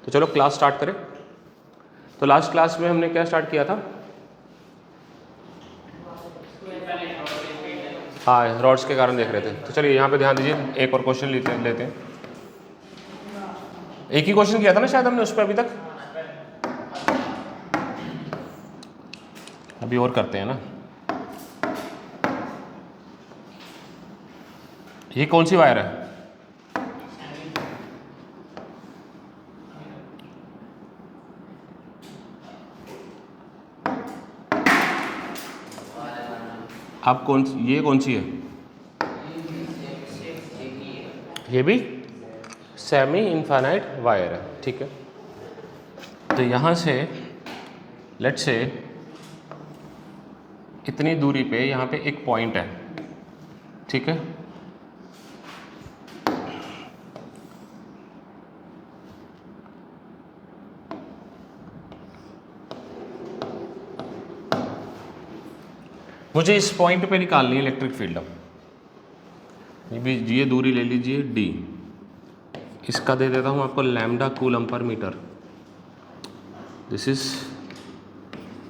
तो चलो class start करें। तो लास्ट क्लास में हमने क्या स्टार्ट किया था? हाँ, रॉड्स के कारण देख रहे थे। तो चलिए यहाँ पे ध्यान दीजिए, एक और क्वेश्चन लेते हैं। एक ही क्वेश्चन किया था ना शायद हमने उस पर अभी तक, अभी और करते हैं ना। ये कौन सी वायर है? आप ये कौन सी है? ये भी सेमी इनफाइनाइट वायर है, ठीक है। तो यहाँ से लेट्स से इतनी दूरी पे यहाँ पे एक पॉइंट है, ठीक है। मुझे इस पॉइंट पे निकालनी है इलेक्ट्रिक फील्ड। ये दूरी ले लीजिए d, इसका दे देता हूँ आपको lambda coulomb per metre. This is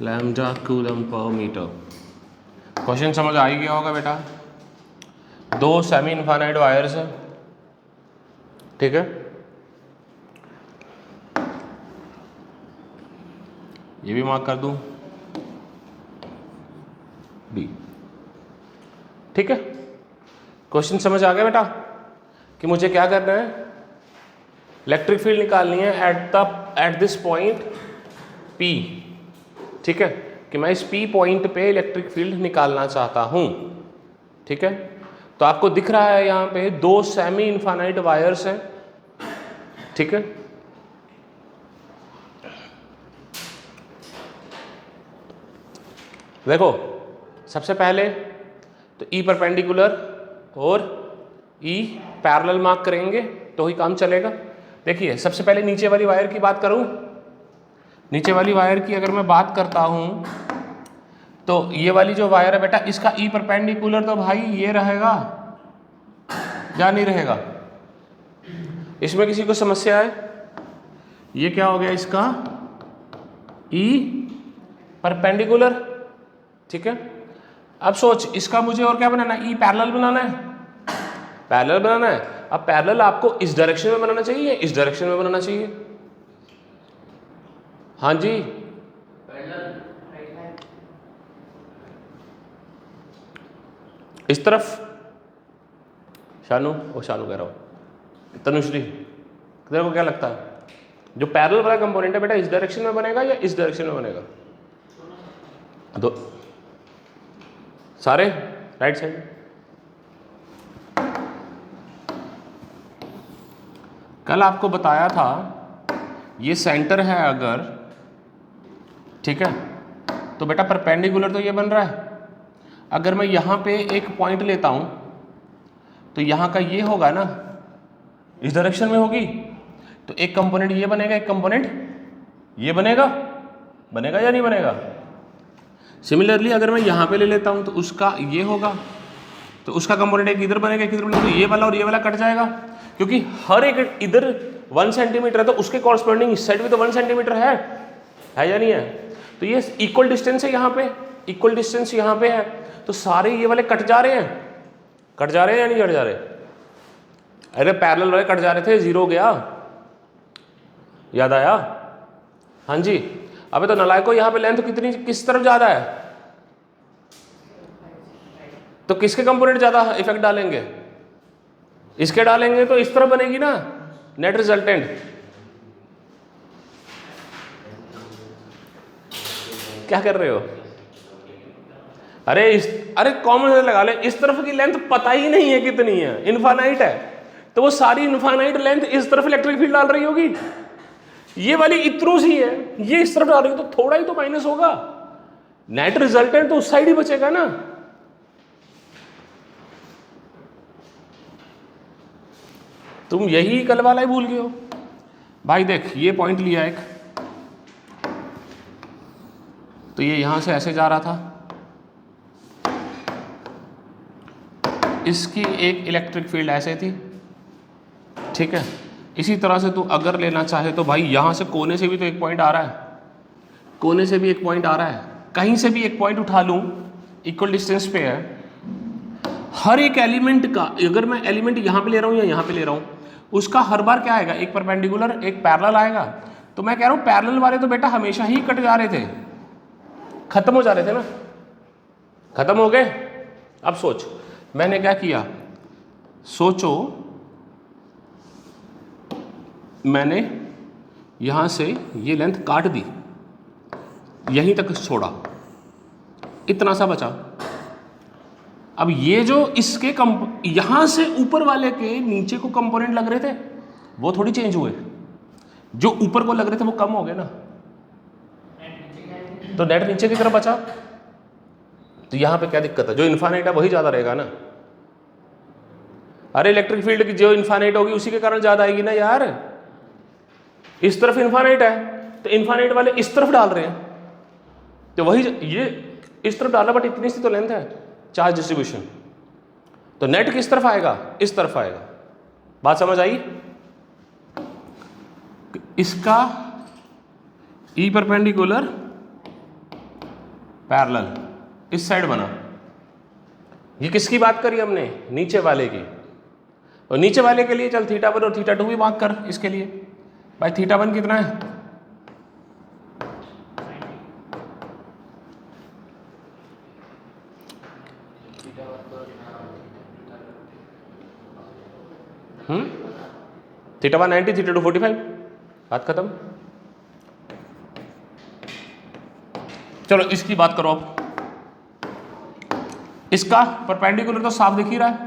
lambda coulomb per metre. Question समझ आ ही गया होगा बेटा। दो सेमी इनफाइनाइट वायर्स है, ठीक है। ये भी मार्क कर दूं d, ठीक है। क्वेश्चन समझ आ गया बेटा कि मुझे क्या करना है? इलेक्ट्रिक फील्ड निकालनी है एट दिस पॉइंट P, ठीक है। कि मैं इस P पॉइंट पे इलेक्ट्रिक फील्ड निकालना चाहता हूं, ठीक है। तो आपको दिख रहा है यहां पे दो सेमी इनफाइनाइट वायर्स हैं, ठीक है। देखो सबसे पहले तो E परपेंडिकुलर और E पैरेलल मार्क करेंगे तो ही काम चलेगा। देखिए सबसे पहले नीचे वाली वायर की बात करूं, नीचे वाली वायर की अगर मैं बात करता हूं तो ये वाली जो वायर है बेटा, इसका E परपेंडिकुलर तो भाई ये रहेगा या नहीं रहेगा? इसमें किसी को समस्या है? ये क्या हो गया इसका E परपेंडिकुलर, ठीक है। अब सोच इसका मुझे और क्या बनाना है? E पैरेलल बनाना है, पैरेलल बनाना है। अब पैरेलल आपको इस डायरेक्शन में बनाना चाहिए, इस डायरेक्शन में बनाना चाहिए। हाँ जी, इस तरफ। शानू कह रहा हूँ, तनुश्री तेरे को क्या लगता है जो पैरेलल वाला कंपोनेंट है बेटा, इस डायरेक्शन में बनेगा या इस डायरेक्शन में बनेगा? दो सारे राइट साइड। कल आपको बताया था ये सेंटर है अगर, ठीक है, तो बेटा परपेंडिकुलर तो ये बन रहा है। अगर मैं यहाँ पे एक पॉइंट लेता हूँ तो यहाँ का ये होगा ना, इस डायरेक्शन में होगी, तो एक कंपोनेंट ये बनेगा, एक कंपोनेंट ये बनेगा या नहीं बनेगा? सिमिलरली अगर मैं यहाँ पे ले लेता हूँ तो उसका ये होगा, तो उसका कंपोनेंट एक इधर बनेगा, एक इधर बनेगा, तो ये वाला और ये वाला कट जाएगा, क्योंकि हर एक इधर 1 सेंटीमीटर है तो उसके कॉरस्पॉन्डिंग इस साइड भी तो 1 सेंटीमीटर है या नहीं है? तो ये इक्वल डिस्टेंस है, यहाँ पे इक्वल डिस्टेंस यहाँ पे है, तो सारे ये वाले कट जा रहे हैं या नहीं कट जा रहे? अरे पैरेलल वाले कट जा रहे थे, 0 गया, याद आया? हाँ जी। अबे तो नालायको यहाँ पे लेंथ कितनी, किस तरफ ज्यादा है? तो किसके कंपोनेंट ज्यादा इफेक्ट डालेंगे? इसके डालेंगे तो इस तरफ बनेगी ना नेट रिजल्टेंट। क्या कर रहे हो? अरे कॉमन लगा ले, इस तरफ की लेंथ पता ही नहीं है कितनी है, इनफाइनाइट है, तो वो सारी इनफाइनाइट लेंथ इस तरफ इलेक्ट्रिक फील्ड डाल रही होगी। ये वाली इतनी सी है, ये इस तरफ डाल रही है, तो थोड़ा ही तो माइनस होगा, नेट रिजल्टेंट तो उस साइड ही बचेगा ना। तुम यही कल वाला ही भूल गए हो भाई। देख ये पॉइंट लिया एक, तो ये यहां से ऐसे जा रहा था, इसकी एक इलेक्ट्रिक फील्ड ऐसे थी, ठीक है, इसी तरह से तू अगर लेना चाहे तो भाई यहाँ से कोने से भी तो एक पॉइंट आ रहा है, कोने से भी एक पॉइंट आ रहा है, कहीं से भी एक पॉइंट उठा लूँ, इक्वल डिस्टेंस पे है। हर एक एलिमेंट का, अगर मैं एलिमेंट यहाँ पे ले रहा हूँ या यहाँ पे ले रहा हूँ, उसका हर बार क्या आएगा, एक परपेंडिकुलर एक पैरेलल आएगा। तो मैं कह रहा हूँ पैरेलल वाले तो बेटा हमेशा ही कट जा रहे थे, खत्म हो जा रहे थे ना, खत्म हो गए। अब सोच मैंने क्या किया, सोचो मैंने यहां से ये लेंथ काट दी, यहीं तक छोड़ा, इतना सा बचा। अब ये जो इसके यहां से ऊपर वाले के नीचे को कंपोनेंट लग रहे थे वो थोड़ी चेंज हुए, जो ऊपर को लग रहे थे वो कम हो गए ना, तो नेट नीचे की तरफ बचा। तो यहां पे क्या दिक्कत है, जो इन्फानाइट है वही ज्यादा रहेगा ना। अरे इलेक्ट्रिक फील्ड की जो इन्फानाइट होगी उसी के कारण ज्यादा आएगी ना यार। इस तरफ इन्फानाइट है तो इन्फानाइट वाले इस तरफ डाल रहे हैं, तो वही ये इस तरफ डाला, बट इतनी सी तो लेंथ है चार्ज डिस्ट्रीब्यूशन, तो नेट किस तरफ आएगा, इस तरफ आएगा। बात समझ आई? इसका ई परपेंडिकुलर पैरेलल इस साइड बना, ये किसकी बात करी हमने, नीचे वाले की। और नीचे वाले के लिए चल θ1 और θ2 भी मार्क कर। इसके लिए भाई θ1 कितना है, θ1 90, θ2 45, बात खत्म। चलो इसकी बात करो अब। इसका परपेंडिकुलर तो साफ दिख ही रहा है,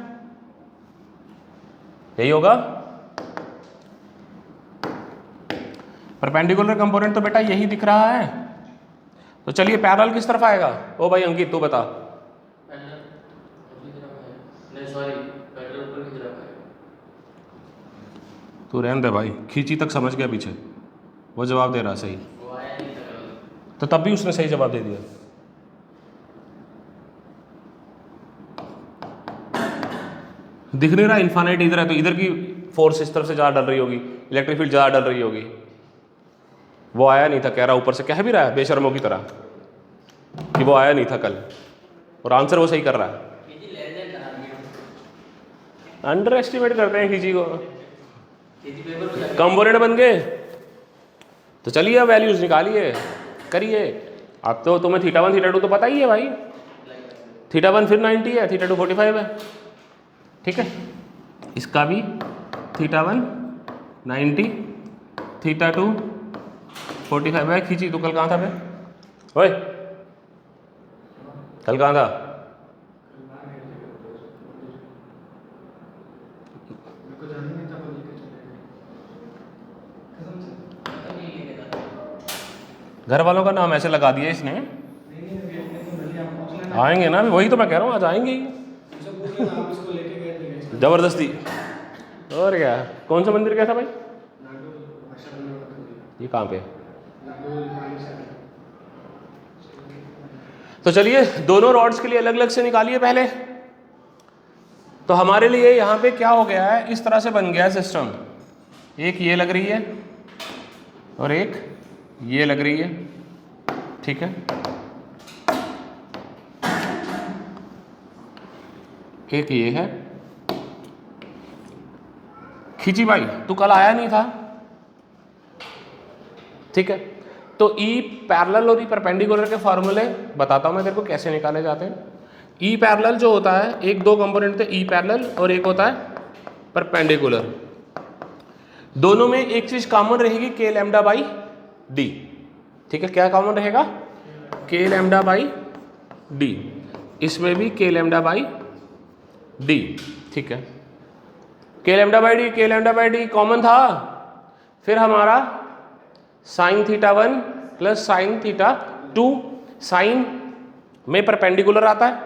यही होगा परपेंडिकुलर कंपोनेंट, तो बेटा यही दिख रहा है। तो चलिए पैरेलल किस तरफ आएगा, ओ भाई अंकित तू बता। तू रहने दे भाई, खींची तक समझ गया पीछे, वो जवाब दे रहा सही, तो तब भी उसने सही जवाब दे दिया। दिख नहीं रहा इन्फानाइट इधर है, तो इधर की फोर्स इस तरफ से ज़्यादा डल रही होगी, इलेक्ट्रिक फील्ड ज़्यादा डल रही होगी। वो आया नहीं था, कह रहा ऊपर से कह भी रहा है बेशर्मों की तरह कि वो आया नहीं था कल, और आंसर वो सही कर रहा है। अंडर एस्टिमेट करते हैं खींची को, कंपोनेंट बन गए। तो चलिए अब वैल्यूज निकालिए, करिए। अब तो तुम्हें θ1 θ2 तो पता ही है भाई, θ1 फिर 90 है, θ2 45 है, ठीक है। इसका भी θ1 90, θ2 45 है। खींची तो कल कहाँ था बे, ओए कल कहाँ था? घर वालों का नाम ऐसे लगा दिया इसने, आएंगे ना, वही तो मैं कह रहा हूँ आज आएंगे ही जबरदस्ती। और क्या, कौन सा मंदिर क्या था भाई, ये कहाँ पे? तो चलिए दोनों रॉड्स के लिए अलग अलग से निकालिए पहले। तो हमारे लिए यहाँ पे क्या हो गया है, इस तरह से बन गया है सिस्टम। एक ये लग रही है और एक ये लग रही है, ठीक है। एक ये है। खींची भाई तू कल आया नहीं था, ठीक है। तो ई पैरेलल और ई परपेंडिकुलर के फॉर्मूले बताता हूं मैं तेरे को कैसे निकाले जाते हैं। ई पैरेलल जो होता है, एक दो कंपोनेंट थे ई पैरेलल, और एक होता है परपेंडिकुलर। दोनों में एक चीज कॉमन रहेगी, के लैम्डा बाई डी, ठीक है। क्या कॉमन रहेगा? के लैम्डा बाई डी। इसमें भी के लैम्डा बाई डी, ठीक है। के लैम्डा बाई डी कॉमन था। फिर हमारा साइन θ1 प्लस साइन θ2, साइन में परपेंडिकुलर आता है,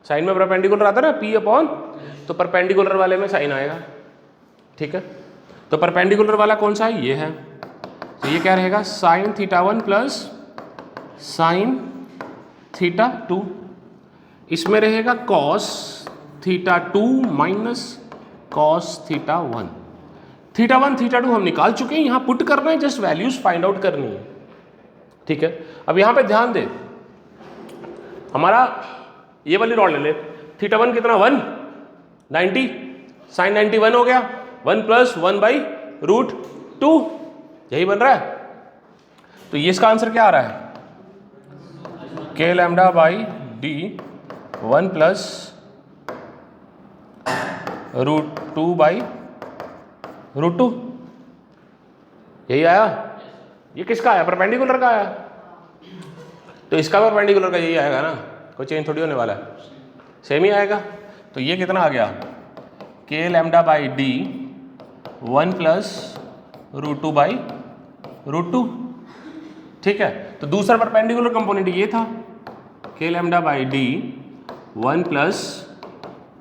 साइन में परपेंडिकुलर आता है ना, P अपॉन, तो परपेंडिकुलर वाले में साइन आएगा, ठीक है। तो परपेंडिकुलर वाला कौन सा है? ये है। तो ये क्या रहेगा, साइन θ1 प्लस साइन θ2। इसमें रहेगा cos θ2 minus cos θ1। Theta 1 theta 2 हम निकाल चुके हैं, यहां पुट करना है, जस्ट वैल्यूज फाइंड आउट करनी है, ठीक है। अब यहां पे ध्यान दे, हमारा ये वाली रॉड ले ले, थीटा 1 कितना 1 90, साइन 91 हो गया, 1 + 1/√2, यही बन रहा है। तो ये इसका आंसर क्या आ रहा है, k(λ/d 1 + √2/√2, यही आया। ये किसका आया, परपेंडिकुलर का आया, तो इसका परपेंडिकुलर का यही आएगा ना, कोई चेंज थोड़ी होने वाला है, सेम ही आएगा। तो ये कितना आ गया, k(λ/d 1 + √2/√2, ठीक है। तो दूसरा परपेंडिकुलर कंपोनेंट ये था, k(λ/d 1 +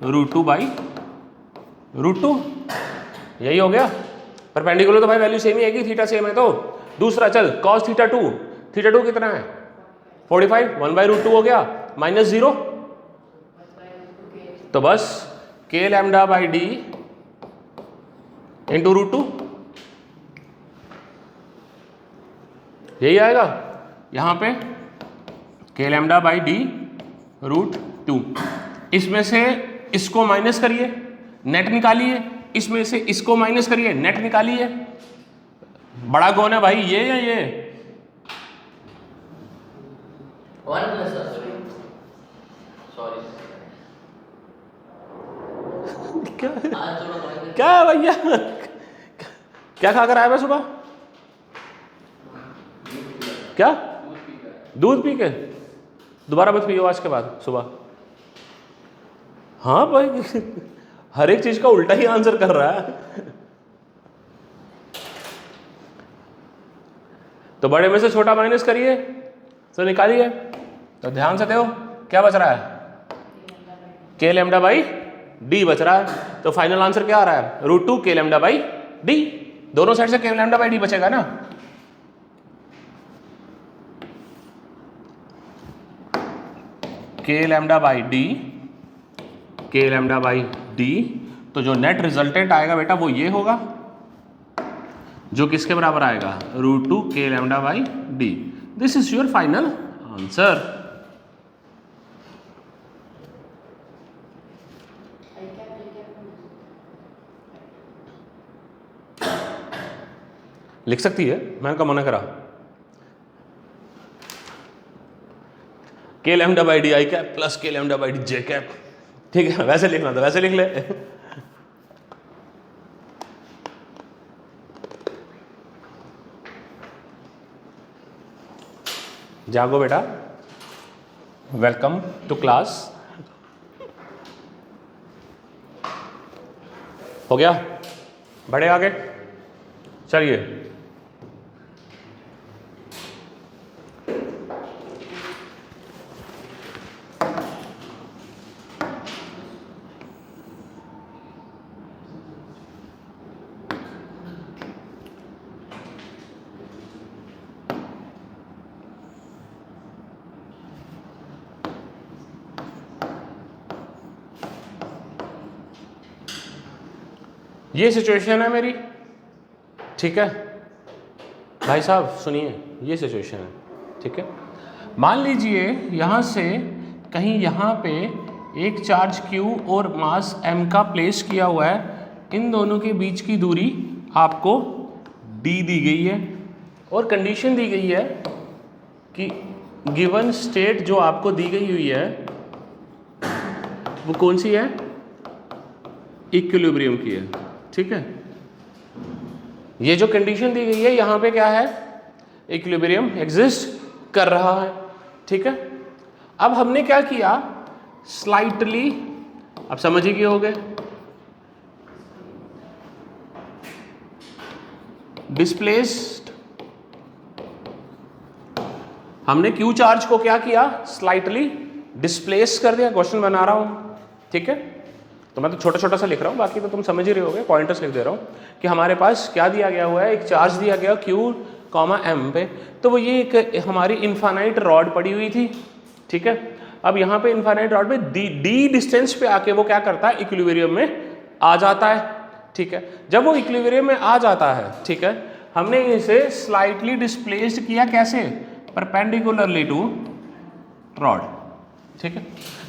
√2/√2, यही हो गया। परपेंडिकुलर तो भाई वैल्यू सेम ही आएगी, थीटा सेम है। तो दूसरा चल cos थीटा 2 कितना है 45, 1/√2 हो गया, -0, तो बस k(λ/d × √2, यही आएगा यहां पे, k(λ/d √2। इसमें से इसको माइनस करिए, नेट निकालिए, इसमें से इसको माइनस करिए, नेट निकालिए। बड़ा कौन है भाई, ये या ये, 1 + सॉरी क्या क्या है भैया, क्या खाकर आया मैं सुबह, क्या दूध पी के, दोबारा मत पियो आज के बाद सुबह। हाँ भाई हर एक चीज का उल्टा ही आंसर कर रहा है। तो बड़े में से छोटा माइनस करिए, तो निकालिए। तो ध्यान से देखो क्या बच रहा है, k(λ/d बच रहा है। तो फाइनल आंसर क्या आ रहा है, √2 k(λ/d, दोनों साइड से k(λ/d बचेगा ना। k(λ/d, तो जो नेट रिजल्टेंट आएगा बेटा वो ये होगा, जो किसके बराबर आएगा, √2 k(λ/d। This is your final answer. लिख सकती है, मैंने कहा मना करा, k(λ/d i cap + k(λ/d j cap, ठीक है। वैसे लिखना तो वैसे लिख ले। जागो बेटा, वेलकम टू क्लास। हो गया, बढ़े आगे, चलिए। ये सिचुएशन है मेरी, ठीक है भाई साहब, सुनिए ये सिचुएशन है, ठीक है। मान लीजिए यहाँ से कहीं यहाँ पे एक चार्ज Q और मास M का प्लेस किया हुआ है, इन दोनों के बीच की दूरी आपको d दी गई है, और कंडीशन दी गई है कि गिवन स्टेट जो आपको दी गई हुई है वो कौन सी है, इक्विलिब्रियम की है, ठीक है। ये जो कंडीशन दी गई है यहाँ पे क्या है, इक्विलिब्रियम एग्जिस्ट कर रहा है, ठीक है। अब हमने क्या किया, स्लाइटली, अब समझ ही गए होगे, डिस्प्लेस्ड, हमने क्यू चार्ज को क्या किया, स्लाइटली डिस्प्लेस कर दिया। क्वेश्चन बना रहा हूं, ठीक है। तो मैं तो छोटा छोटा सा लिख रहा हूँ, बाकी तो तुम समझ ही रहे होगे, पॉइंटर्स लिख दे रहा हूँ कि हमारे पास क्या दिया गया हुआ है, एक चार्ज दिया गया Q, M पे, तो वो ये एक हमारी इनफाइनाइट रॉड पड़ी हुई थी, ठीक है। अब यहाँ पे इनफाइनाइट रॉड पे d डिस्टेंस पे आके वो क्या करता है, इक्विलिब्रियम में आ जाता है, ठीक है। जब वो इक्विलिब्रियम में आ जाता है, ठीक है, हमने इसे स्लाइटली डिस्प्लेस्ड किया, कैसे? परपेंडिकुलरली टू रॉड, ठीक है।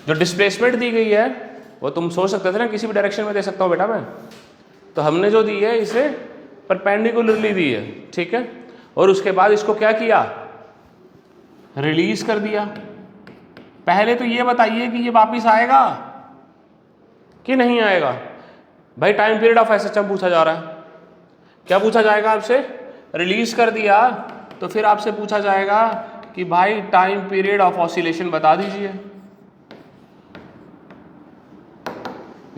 जो डिस्प्लेसमेंट दी गई है वो तुम सोच सकते थे ना किसी भी डायरेक्शन में दे सकता हूँ बेटा मैं, तो हमने जो दी है इसे परपेंडिकुलरली दी है, ठीक है। और उसके बाद इसको क्या किया? रिलीज कर दिया। पहले तो ये बताइए कि ये वापिस आएगा कि नहीं आएगा? भाई टाइम पीरियड ऑफ एसएचएम पूछा जा रहा है, क्या पूछा जाएगा आपसे? रिलीज कर दिया तो फिर आपसे पूछा जाएगा कि भाई टाइम पीरियड ऑफ ऑसिलेशन बता दीजिए।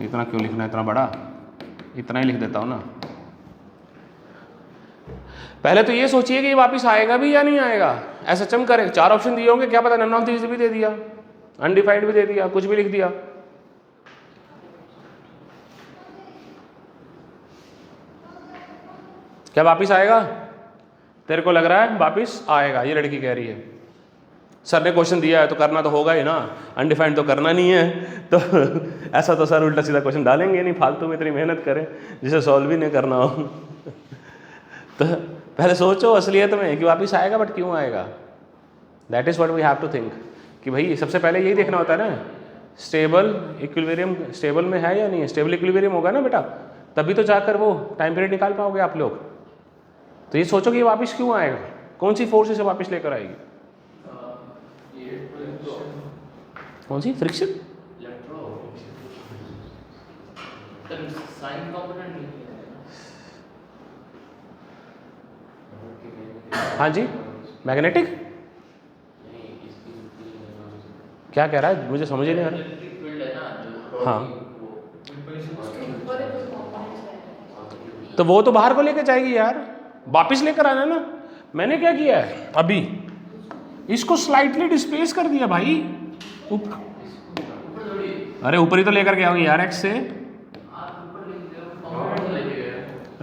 इतना क्यों लिखना है इतना बड़ा? इतना ही लिख देता हूं ना। पहले तो ये सोचिए कि ये वापस आएगा भी या नहीं आएगा। एसएचएम करें, 4 ऑप्शन दिए होंगे, क्या पता नन ऑफ दीज भी दे दिया, अनडिफाइंड भी दे दिया, कुछ भी लिख दिया। क्या वापिस आएगा? तेरे को लग रहा है वापिस आएगा? ये लड़की कह रही है सर ने क्वेश्चन दिया है तो करना तो होगा ही ना, अनडिफाइंड तो करना नहीं है, तो ऐसा तो सर उल्टा सीधा क्वेश्चन डालेंगे नहीं, फालतू में इतनी मेहनत करें जिसे सॉल्व ही नहीं करना हो। तो पहले सोचो असलियत में कि वापिस आएगा, बट क्यों आएगा? That is what we have to think कि भाई सबसे पहले यही देखना होता है ना, स्टेबल इक्विलिब्रियम स्टेबल में है या नहीं है। स्टेबल इक्विलिब्रियम होगा ना बेटा, तभी तो जाकर वो टाइम पीरियड निकाल पाओगे आप लोग। तो ये सोचो कि ये वापिस क्यों आएगा, कौन सी फोर्स इसे वापिस लेकर आएगी? कौन सी? फ्रिक्शन? हाँ जी, मैग्नेटिक? क्या कह रहा है, मुझे समझ ही नहीं आ रहा। हाँ, तो वो तो बाहर को लेकर जाएगी यार, वापिस लेकर आना ना। मैंने क्या किया है अभी, इसको स्लाइटली डिस्प्लेस कर दिया भाई। अरे ऊपर ही तो लेकर गया यार, एक्स से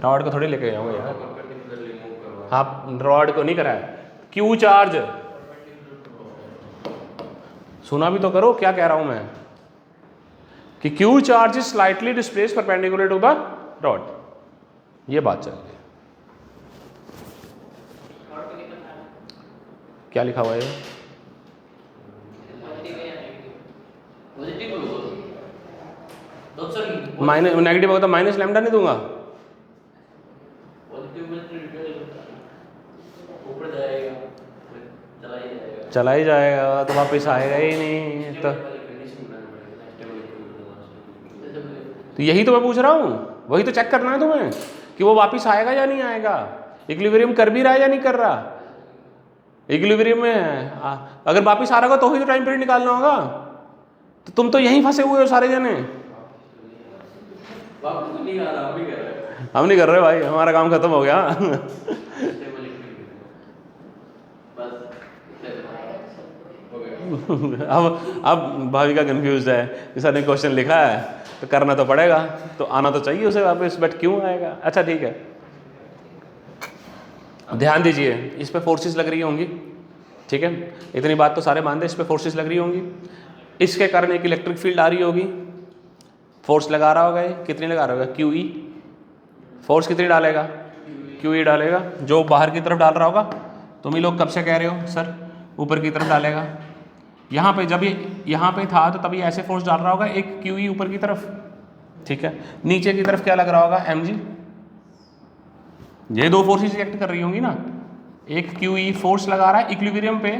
रॉड को थोड़ी लेकर गया हूँ यार। हाँ, रॉड को नहीं कराया। क्यू चार्ज सुना भी तो करो, क्या कह रहा हूं मैं कि q charge is slightly displace perpendicular to the rod, ये बात चल रही है। क्या लिखा हुआ है? माइनस नेगेटिव होगा तो माइनस लैम्डा नहीं दूंगा, चला ही जाएगा तो वापस आएगा ही नहीं। तो यही तो मैं पूछ रहा हूँ, वही तो चेक करना है तुम्हें कि वो वापस आएगा या नहीं आएगा, इक्विलिब्रियम कर भी रहा है या नहीं कर रहा। इक्विलिब्रियम में है, अगर वापस आ रहा होगा तो ही तो टाइम पीरियड निकालना होगा। तो तुम तो यहीं फंसे हुए हो सारे जने। हम नहीं कर रहे भाई, हमारा काम खत्म हो गया। अब भाविका कंफ्यूज है कि सर ने क्वेश्चन लिखा है तो करना तो पड़ेगा, तो आना तो चाहिए उसे वापस, बट क्यों आएगा? अच्छा ठीक है, ध्यान दीजिए, इस पे फोर्सेस लग रही होंगी, ठीक है, इतनी बात तो सारे मान दे, इस पे फोर्सेस लग रही होंगी, इसके कारण एक इलेक्ट्रिक फील्ड आ रही होगी, फोर्स लगा रहा होगा, कितनी लगा रहा होगा? Q E. फोर्स कितनी डालेगा? क्यू ई डालेगा, जो बाहर की तरफ डाल रहा होगा। तुम ही लोग कब से कह रहे हो सर ऊपर की तरफ डालेगा। यहाँ पे जब ये यहाँ पे था तो तभी ऐसे फोर्स डाल रहा होगा, एक क्यू ई ऊपर की तरफ, ठीक है। नीचे की तरफ क्या लग रहा होगा? M g. ये दो फोर्सेस एक्ट कर रही होंगी ना, एक क्यू ई फोर्स लगा रहा है इक्विलिब्रियम पे।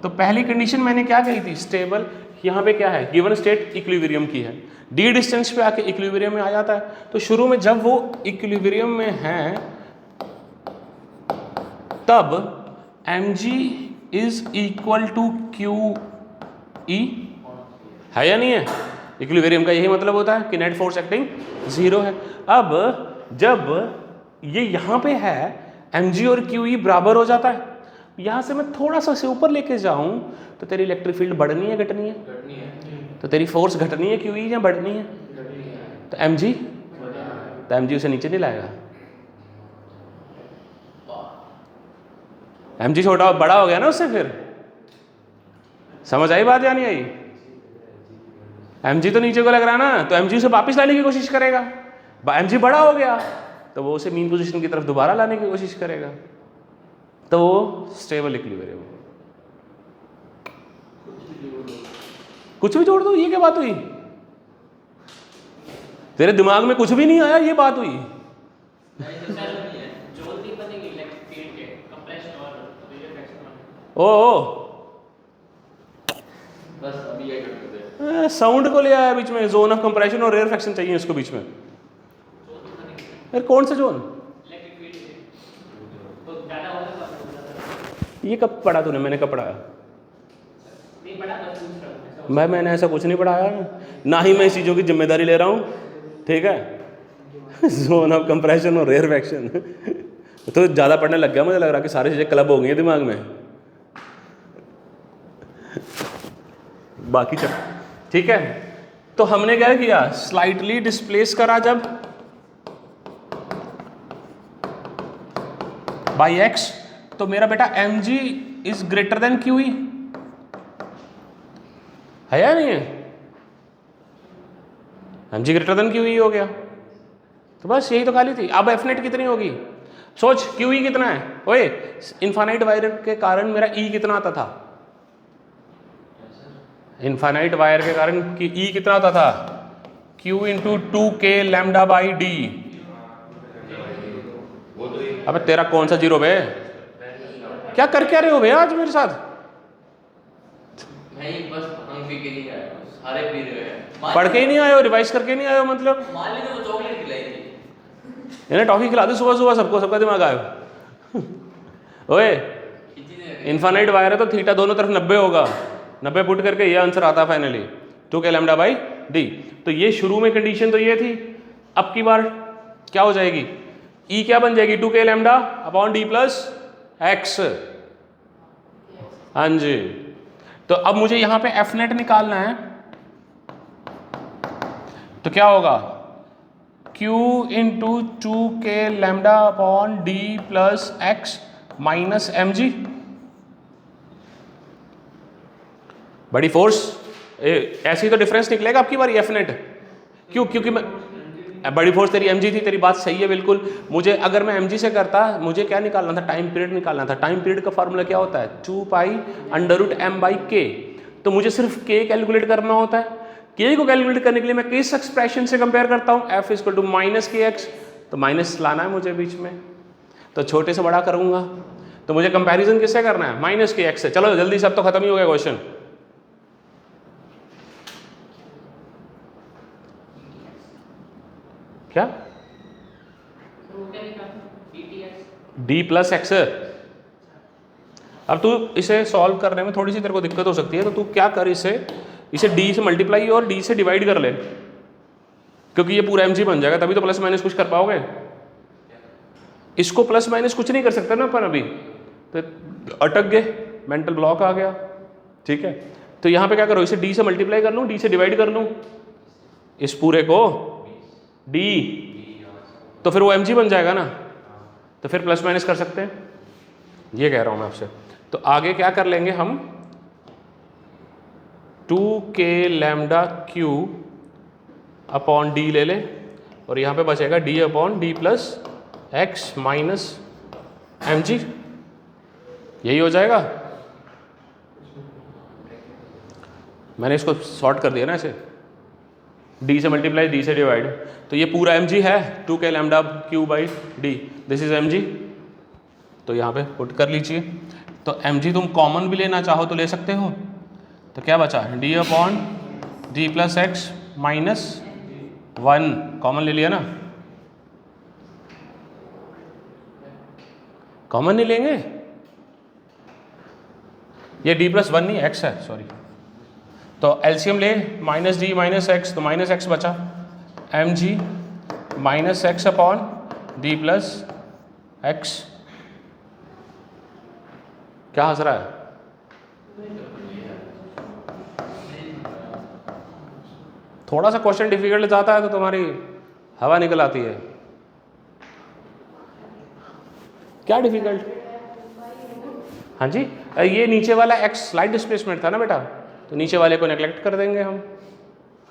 तो पहली कंडीशन मैंने क्या कही थी? स्टेबल। यहाँ पे क्या है? गिवन स्टेट इक्विलिब्रियम की है, डी डिस्टेंस पे आके इक्विलिब्रियम में आ जाता है। तो शुरू में जब वो इक्विलिब्रियम में है तब mg is equal to q E, है या नहीं है? इक्विलिब्रियम का यही मतलब होता है कि नेट फोर्स एक्टिंग 0 है। अब जब ये यहाँ पे है mg और क्यू ई बराबर हो जाता है, यहाँ से मैं थोड़ा सा से ऊपर लेके जाऊं तो तेरी इलेक्ट्रिक फील्ड बढ़नी है घटनी है? घटनी है। तो तेरी फोर्स घटनी है क्यू ई या बढ़नी है? घटनी है। तो mg, तो mg उसे नीचे नहीं लाएगा, mg छोटा बड़ा हो गया ना उससे। फिर समझ आई बात या नहीं आई? mg तो नीचे को लग रहा है ना, तो mg उसे वापस लाने की कोशिश करेगा। mg बड़ा हो गया तो वो उसे मीन पोजीशन की तरफ दोबारा लाने की कोशिश करेगा, तो वो स्टेबल इक्विलिब्रियम। कुछ भी जोड़ दो, ये क्या बात हुई? तेरे दिमाग में कुछ भी नहीं आया, ये बात हुई। ओ बस अभी ये करते थे। साउंड को ले आया बीच में, जोन ऑफ कंप्रेशन और रेयरफेक्शन चाहिए इसको बीच में। यार कौन सा जोन? ये कब पढ़ा तूने? मैंने कब पढ़ाया? मैंने ऐसा कुछ नहीं पढ़ाया, ना ही मैं इस चीज़ों की जिम्मेदारी ले रहा हूँ, ठीक है। जोन ऑफ कंप्रेशन और रेयरफेक्शन तो ज़्यादा पढ़ने लग गया, मुझे लग रहा कि सारी चीज़ें क्लब हो गई हैं दिमाग में। बाकी चल ठीक है। तो हमने क्या किया, स्लाइटली डिस्प्लेस करा जब बाई एक्स, तो मेरा बेटा mg is greater than QE है या नहीं है? mg ग्रेटर देन QE हो गया, तो बस यही तो खाली थी। अब एफ नेट कितनी होगी सोच, QE कितना है? ओए इनफाइनाइट वायर के कारण मेरा E कितना आता था? इनफाइनाइट वायर के कारण कि E कितना आता था? Q into 2K lambda by D। अबे तेरा कौन सा जीरो बे? क्या कर क्या रहे हो भैया आज मेरे साथ? नहीं बस अंक के नहीं आया, सारे पी रहे हैं। पढ़ के ही नहीं आए हो, रिवाइज करके नहीं आए हो, मतलब मान ली तो वो चॉकलेट खिलाई थी। इन्हें टॉफी खिला दे सुबह सुबह सबको, सबका दिमाग आए। ओए इनफाइनाइट वायर है तो थीटा दोनों तरफ 90 होगा, 90 पुट करके ये आंसर आता finally 2K lambda by D। तो ये शुरू में कंडीशन तो ये थी, अब की बार क्या हो जाएगी? E क्या बन जाएगी? 2K lambda upon D plus x. हाँ जी, तो अब मुझे यहां पे एफ नेट निकालना है, तो क्या होगा? Q into 2K lambda upon D plus x minus mg। बड़ी फोर्स ऐसी तो डिफरेंस निकलेगा आपकी बारी एफ नेट। क्यों? क्योंकि मैं बड़ी फोर्स तेरी mg थी, तेरी बात सही है बिल्कुल। मुझे अगर मैं mg से करता, मुझे क्या निकालना था? टाइम पीरियड निकालना था। टाइम पीरियड का फार्मूला क्या होता है? 2 pi under root m by k। तो मुझे सिर्फ k कैलकुलेट करना होता है। k को कैलकुलेट करने के लिए मैं किस एक्सप्रेशन से कंपेयर करता हूँ? f equal to minus kx, तो माइनस लाना है मुझे बीच में, तो छोटे से बड़ा करूंगा। तो मुझे कंपैरिजन किससे करना है? माइनस kx से। चलो जल्दी से, अब तो खत्म ही हो गया क्वेश्चन। क्या? D plus x. अब तू इसे सॉल्व करने में थोड़ी सी तेरे को दिक्कत हो सकती है, तो तू क्या कर, इसे D से मल्टीप्लाई और D से डिवाइड कर ले, क्योंकि ये पूरा mg बन जाएगा, तभी तो प्लस माइनस कुछ कर पाओगे। इसको प्लस माइनस कुछ नहीं कर सकते ना अपन अभी, तो अटक गए, मेंटल ब्लॉक आ गया। ठीक है, तो यहाँ पे क्या करो, इसे D से मल्टीप्लाई कर लूँ, D से डिवाइड कर लूँ इस पूरे को D, तो फिर वो mg बन जाएगा ना, तो फिर प्लस माइनस कर सकते हैं, ये कह रहा हूँ मैं आपसे। तो आगे क्या कर लेंगे हम, 2K lambda Q upon D ले लें, और यहाँ पे बचेगा D upon D plus x minus mg, यही हो जाएगा। मैंने इसको शॉर्ट कर दिया ना इसे, D से मल्टीप्लाई D से डिवाइड, तो ये पूरा mg है 2K lambda Q by D, this is mg। तो यहाँ पे पुट कर लीजिए। तो mg तुम कॉमन भी लेना चाहो तो ले सकते हो, तो क्या बचा? D upon D plus x minus 1, common ले लिया ना? कॉमन नहीं लेंगे, ये D प्लस 1 नहीं x है, सॉरी। तो एलसीएम ले, माइनस D माइनस एक्स, तो माइनस एक्स बचा, mg minus x upon D plus x. क्या हंस रहा है? थोड़ा सा क्वेश्चन डिफिकल्ट जाता है तो तुम्हारी हवा निकल आती है। क्या डिफिकल्ट? हाँ जी, ये नीचे वाला x स्लाइड डिस्प्लेसमेंट था ना बेटा, तो नीचे वाले को नेग्लेक्ट कर देंगे हम।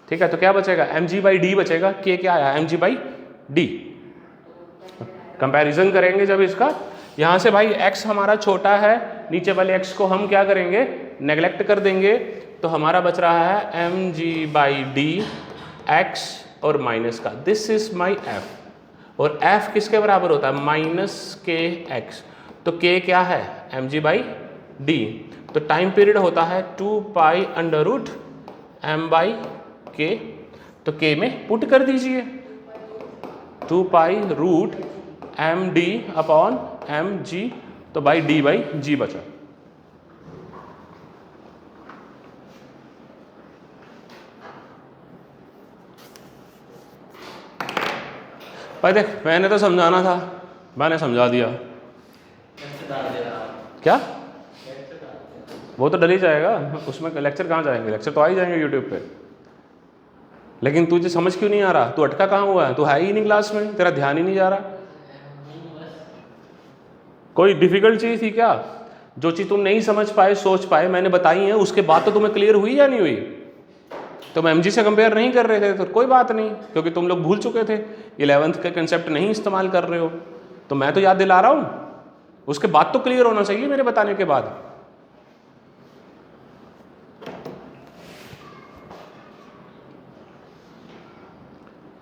ठीक है, तो क्या बचेगा? mg बाई d बचेगा, k क्या आया? mg by D. कंपैरिजन करेंगे जब इसका, यहाँ से भाई x हमारा छोटा है, नीचे वाले x को हम क्या करेंगे, नेगलेक्ट कर देंगे, तो हमारा बच रहा है mg/d x और माइनस का, दिस इज माई f। और f किसके बराबर होता है, -kx। तो k क्या है, mg/d। तो टाइम पीरियड होता है 2π√m/k। तो k में पुट कर दीजिए 2π√md/mg, तो बाई d/g बचा। भाई देख, मैंने तो समझाना था, मैंने समझा दिया। क्या, वो तो डल ही जाएगा, उसमें लेक्चर कहाँ जाएंगे, लेक्चर तो आ ही जाएंगे यूट्यूब पे। लेकिन तुझे समझ क्यों नहीं आ रहा, तू अटका कहाँ हुआ है, तू है ही नहीं क्लास में, तेरा ध्यान ही नहीं जा रहा। कोई डिफिकल्ट चीज़ थी क्या, जो चीज़ तुम नहीं समझ पाए, सोच पाए, मैंने बताई है, उसके बाद तो तुम्हें क्लियर हुई या नहीं हुई। तुम एमजी से कंपेयर नहीं कर रहे थे तो कोई बात नहीं, क्योंकि तुम लोग भूल चुके थे, 11th के कंसेप्ट नहीं इस्तेमाल कर रहे हो, तो मैं तो याद दिला रहा हूँ, उसके बाद तो क्लियर होना चाहिए मेरे बताने के बाद।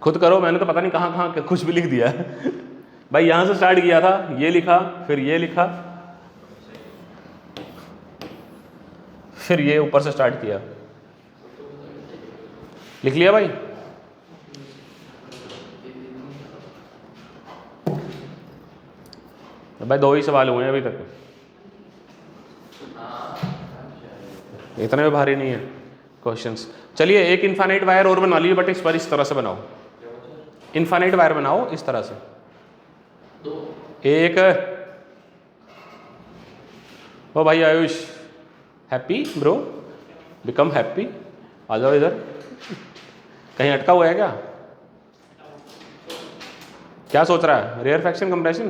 खुद करो, मैंने तो पता नहीं कहाँ कहाँ कुछ भी लिख दिया है। भाई यहाँ से स्टार्ट किया था, ये लिखा, फिर ये लिखा, फिर ये ऊपर से स्टार्ट किया, लिख लिया भाई। भाई 2 ही सवाल हुए हैं अभी तक, इतने भी भारी नहीं है क्वेश्चंस। चलिए एक इनफाइनाइट वायर और बना लीजिए, बट इस बार इस तरह से बनाओ, इनफाइनाइट वायर बनाओ इस तरह से। एक, ओ भाई Ayush, happy bro, become happy, आ जाओ इधर। कहीं अटका हुआ है क्या, क्या सोच रहा है, रेयर फ्रैक्शन कंप्रेशन?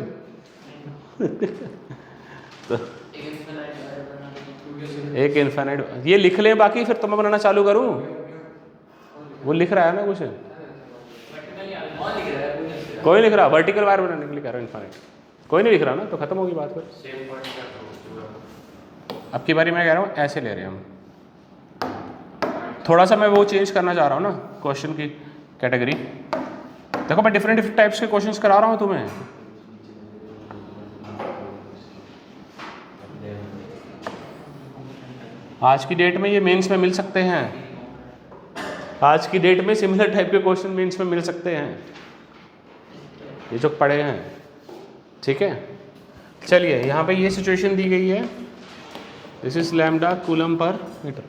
तो एक इनफाइनाइट, ये लिख लें बाकी फिर तो मैं बनाना चालू करूं। वो लिख रहा है ना कुछ, कोई लिख रहा, वर्टिकल वायर बनाने के लिए कह रहा हूँ, इनफाइनाइट कोई नहीं लिख रहा ना, तो खत्म होगी बात फिर। अब की बारी मैं कह रहा हूँ ऐसे ले रहे हैं हम, थोड़ा सा मैं वो चेंज करना चाह रहा हूँ ना क्वेश्चन की कैटेगरी। देखो मैं डिफरेंट टाइप्स के क्वेश्चंस करा रहा हूँ तुम्हें। आज की डेट में ये मेंस में मिल सकते हैं, आज की डेट में सिमिलर टाइप के क्वेश्चन मेंस में मिल सकते हैं, ये जो पढ़े हैं, ठीक है। चलिए यहाँ पे ये सिचुएशन दी गई है, this is lambda coulomb per metre,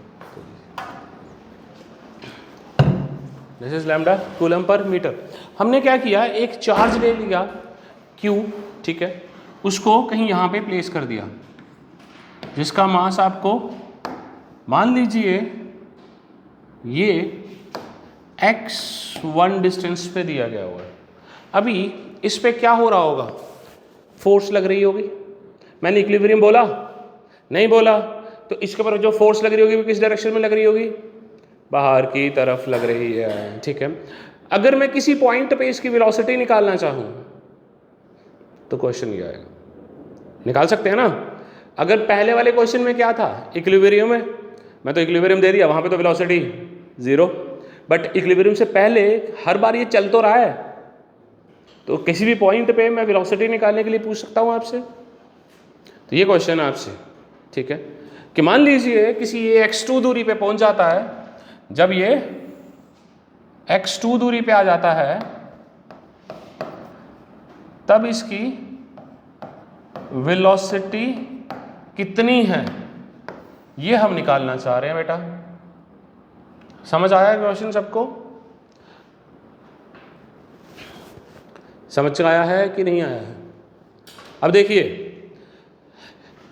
this is lambda coulomb per metre. हमने क्या किया, एक चार्ज ले लिया Q, ठीक है, उसको कहीं यहाँ पे प्लेस कर दिया, जिसका मास आपको मान लीजिए ये x1 डिस्टेंस पे दिया गया हुआ है। अभी इस पे क्या हो रहा होगा, फोर्स लग रही होगी। मैंने इक्विलिब्रियम बोला नहीं बोला, तो इसके ऊपर जो फोर्स लग रही होगी वो किस डायरेक्शन में लग रही होगी, बाहर की तरफ लग रही है, ठीक है। अगर मैं किसी पॉइंट पे इसकी वेलोसिटी निकालना चाहूँ तो क्वेश्चन ये आएगा, निकाल सकते हैं ना। अगर पहले वाले क्वेश्चन में क्या था, इक्विलिब्रियम में, मैं तो इक्विलिब्रियम दे दिया, वहाँ पे तो वेलोसिटी 0, बट इक्विलिब्रियम से पहले हर बार ये चल तो रहा है, तो किसी भी पॉइंट पे मैं वेलोसिटी निकालने के लिए पूछ सकता हूँ आपसे। तो ये क्वेश्चन है आपसे, ठीक है, कि मान लीजिए किसी ये x2 दूरी पे पहुँच जाता है, जब ये x2 दूरी पे आ जाता है तब इसकी वेलोसिटी कितनी है, ये हम निकालना चाह रहे हैं बेटा। समझ आया क्वेश्चन सबको, समझ आया है कि नहीं आया है? अब देखिए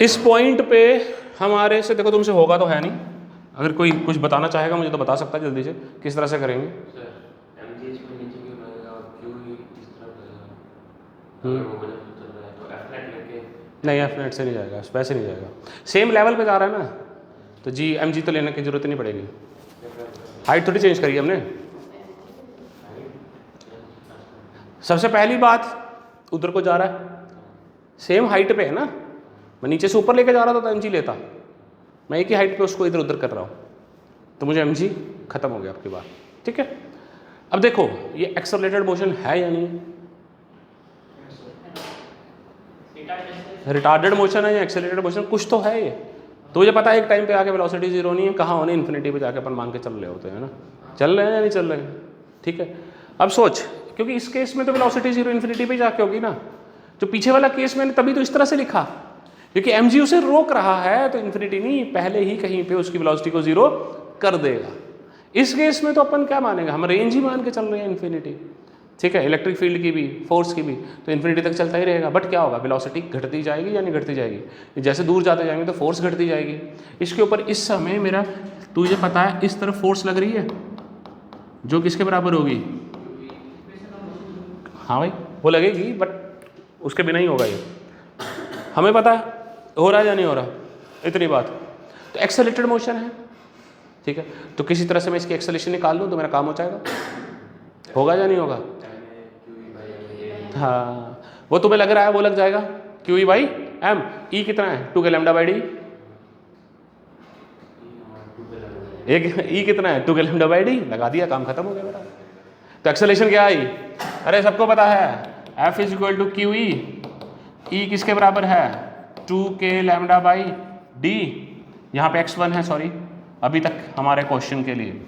इस पॉइंट पे हमारे से, देखो तुमसे होगा तो है नहीं, अगर कोई कुछ बताना चाहेगा मुझे तो बता सकता है जल्दी से, किस तरह से करेंगे। नहीं एफ नेट से नहीं जाएगा, वैसे नहीं जाएगा, सेम लेवल पे जा रहा है ना, तो जी एम जी तो लेने की जरूरत नहीं पड़ेगी। हाइट थोड़ी चेंज करी हमने, सबसे पहली बात उधर को जा रहा है, सेम हाइट पे है ना, मैं नीचे से ऊपर लेके जा रहा था तो mg लेता, मैं एक ही हाइट पे उसको इधर उधर कर रहा हूँ, तो मुझे mg खत्म हो गया आपकी बात, ठीक है। अब देखो ये एक्सेलरेटेड मोशन है या नहीं, रिटार्डेड मोशन है या एक्सेलरेटेड मोशन, कुछ तो है ये। तो मुझे पता है एक टाइम पे आके वेलोसिटी जीरो नहीं है, कहाँ होने इन्फिनिटी पे जाके अपन मान के चल रहे होते हैं ना, चल रहे हैं या नहीं चल रहे हैं, ठीक है। अब सोच, क्योंकि इस केस में तो वेलोसिटी जीरो इन्फिनिटी पे जाके होगी ना, जो पीछे वाला केस मैंने तभी तो इस तरह से लिखा, क्योंकि mg उसे रोक रहा है, तो इन्फिनिटी नहीं, पहले ही कहीं पे उसकी वेलोसिटी को जीरो कर देगा। इस केस में तो अपन क्या मानेंगे, हम रेंज ही मान के चल रहे हैं इन्फिनिटी, ठीक है, इलेक्ट्रिक फील्ड की भी फोर्स की भी, तो इन्फिनिटी तक चलता ही रहेगा। बट क्या होगा, वेलोसिटी घटती जाएगी या नहीं घटती जाएगी, जैसे दूर जाते जाएंगे तो फोर्स घटती जाएगी। इसके ऊपर इस समय मेरा, तुझे पता है इस तरफ फोर्स लग रही है जो किसके बराबर होगी, हाँ भाई वो लगेगी, बट उसके बिना ही होगा ये, हमें पता है हो रहा है या नहीं हो रहा, इतनी बात। तो एक्सेलरेटेड मोशन है, ठीक है, तो किसी तरह से मैं इसकी एक्सेलरेशन निकाल लूँ तो मेरा काम हो जाएगा, होगा या नहीं होगा, हाँ वो तुम्हें लग रहा है वो लग जाएगा, क्यू ई बाई एम, ई कितना है 2 के लैम्डा बाई डी, एक ई कितना है 2 के लैम्डा बाई डी, लगा दिया, काम खत्म हो गया मेरा। तो एक्सेलरेशन क्या आई, अरे सबको पता है F is equal to q E किसके बराबर है 2 के लैम्डा बाई डी, यहाँ पे x1 है, सॉरी अभी तक हमारे क्वेश्चन के लिए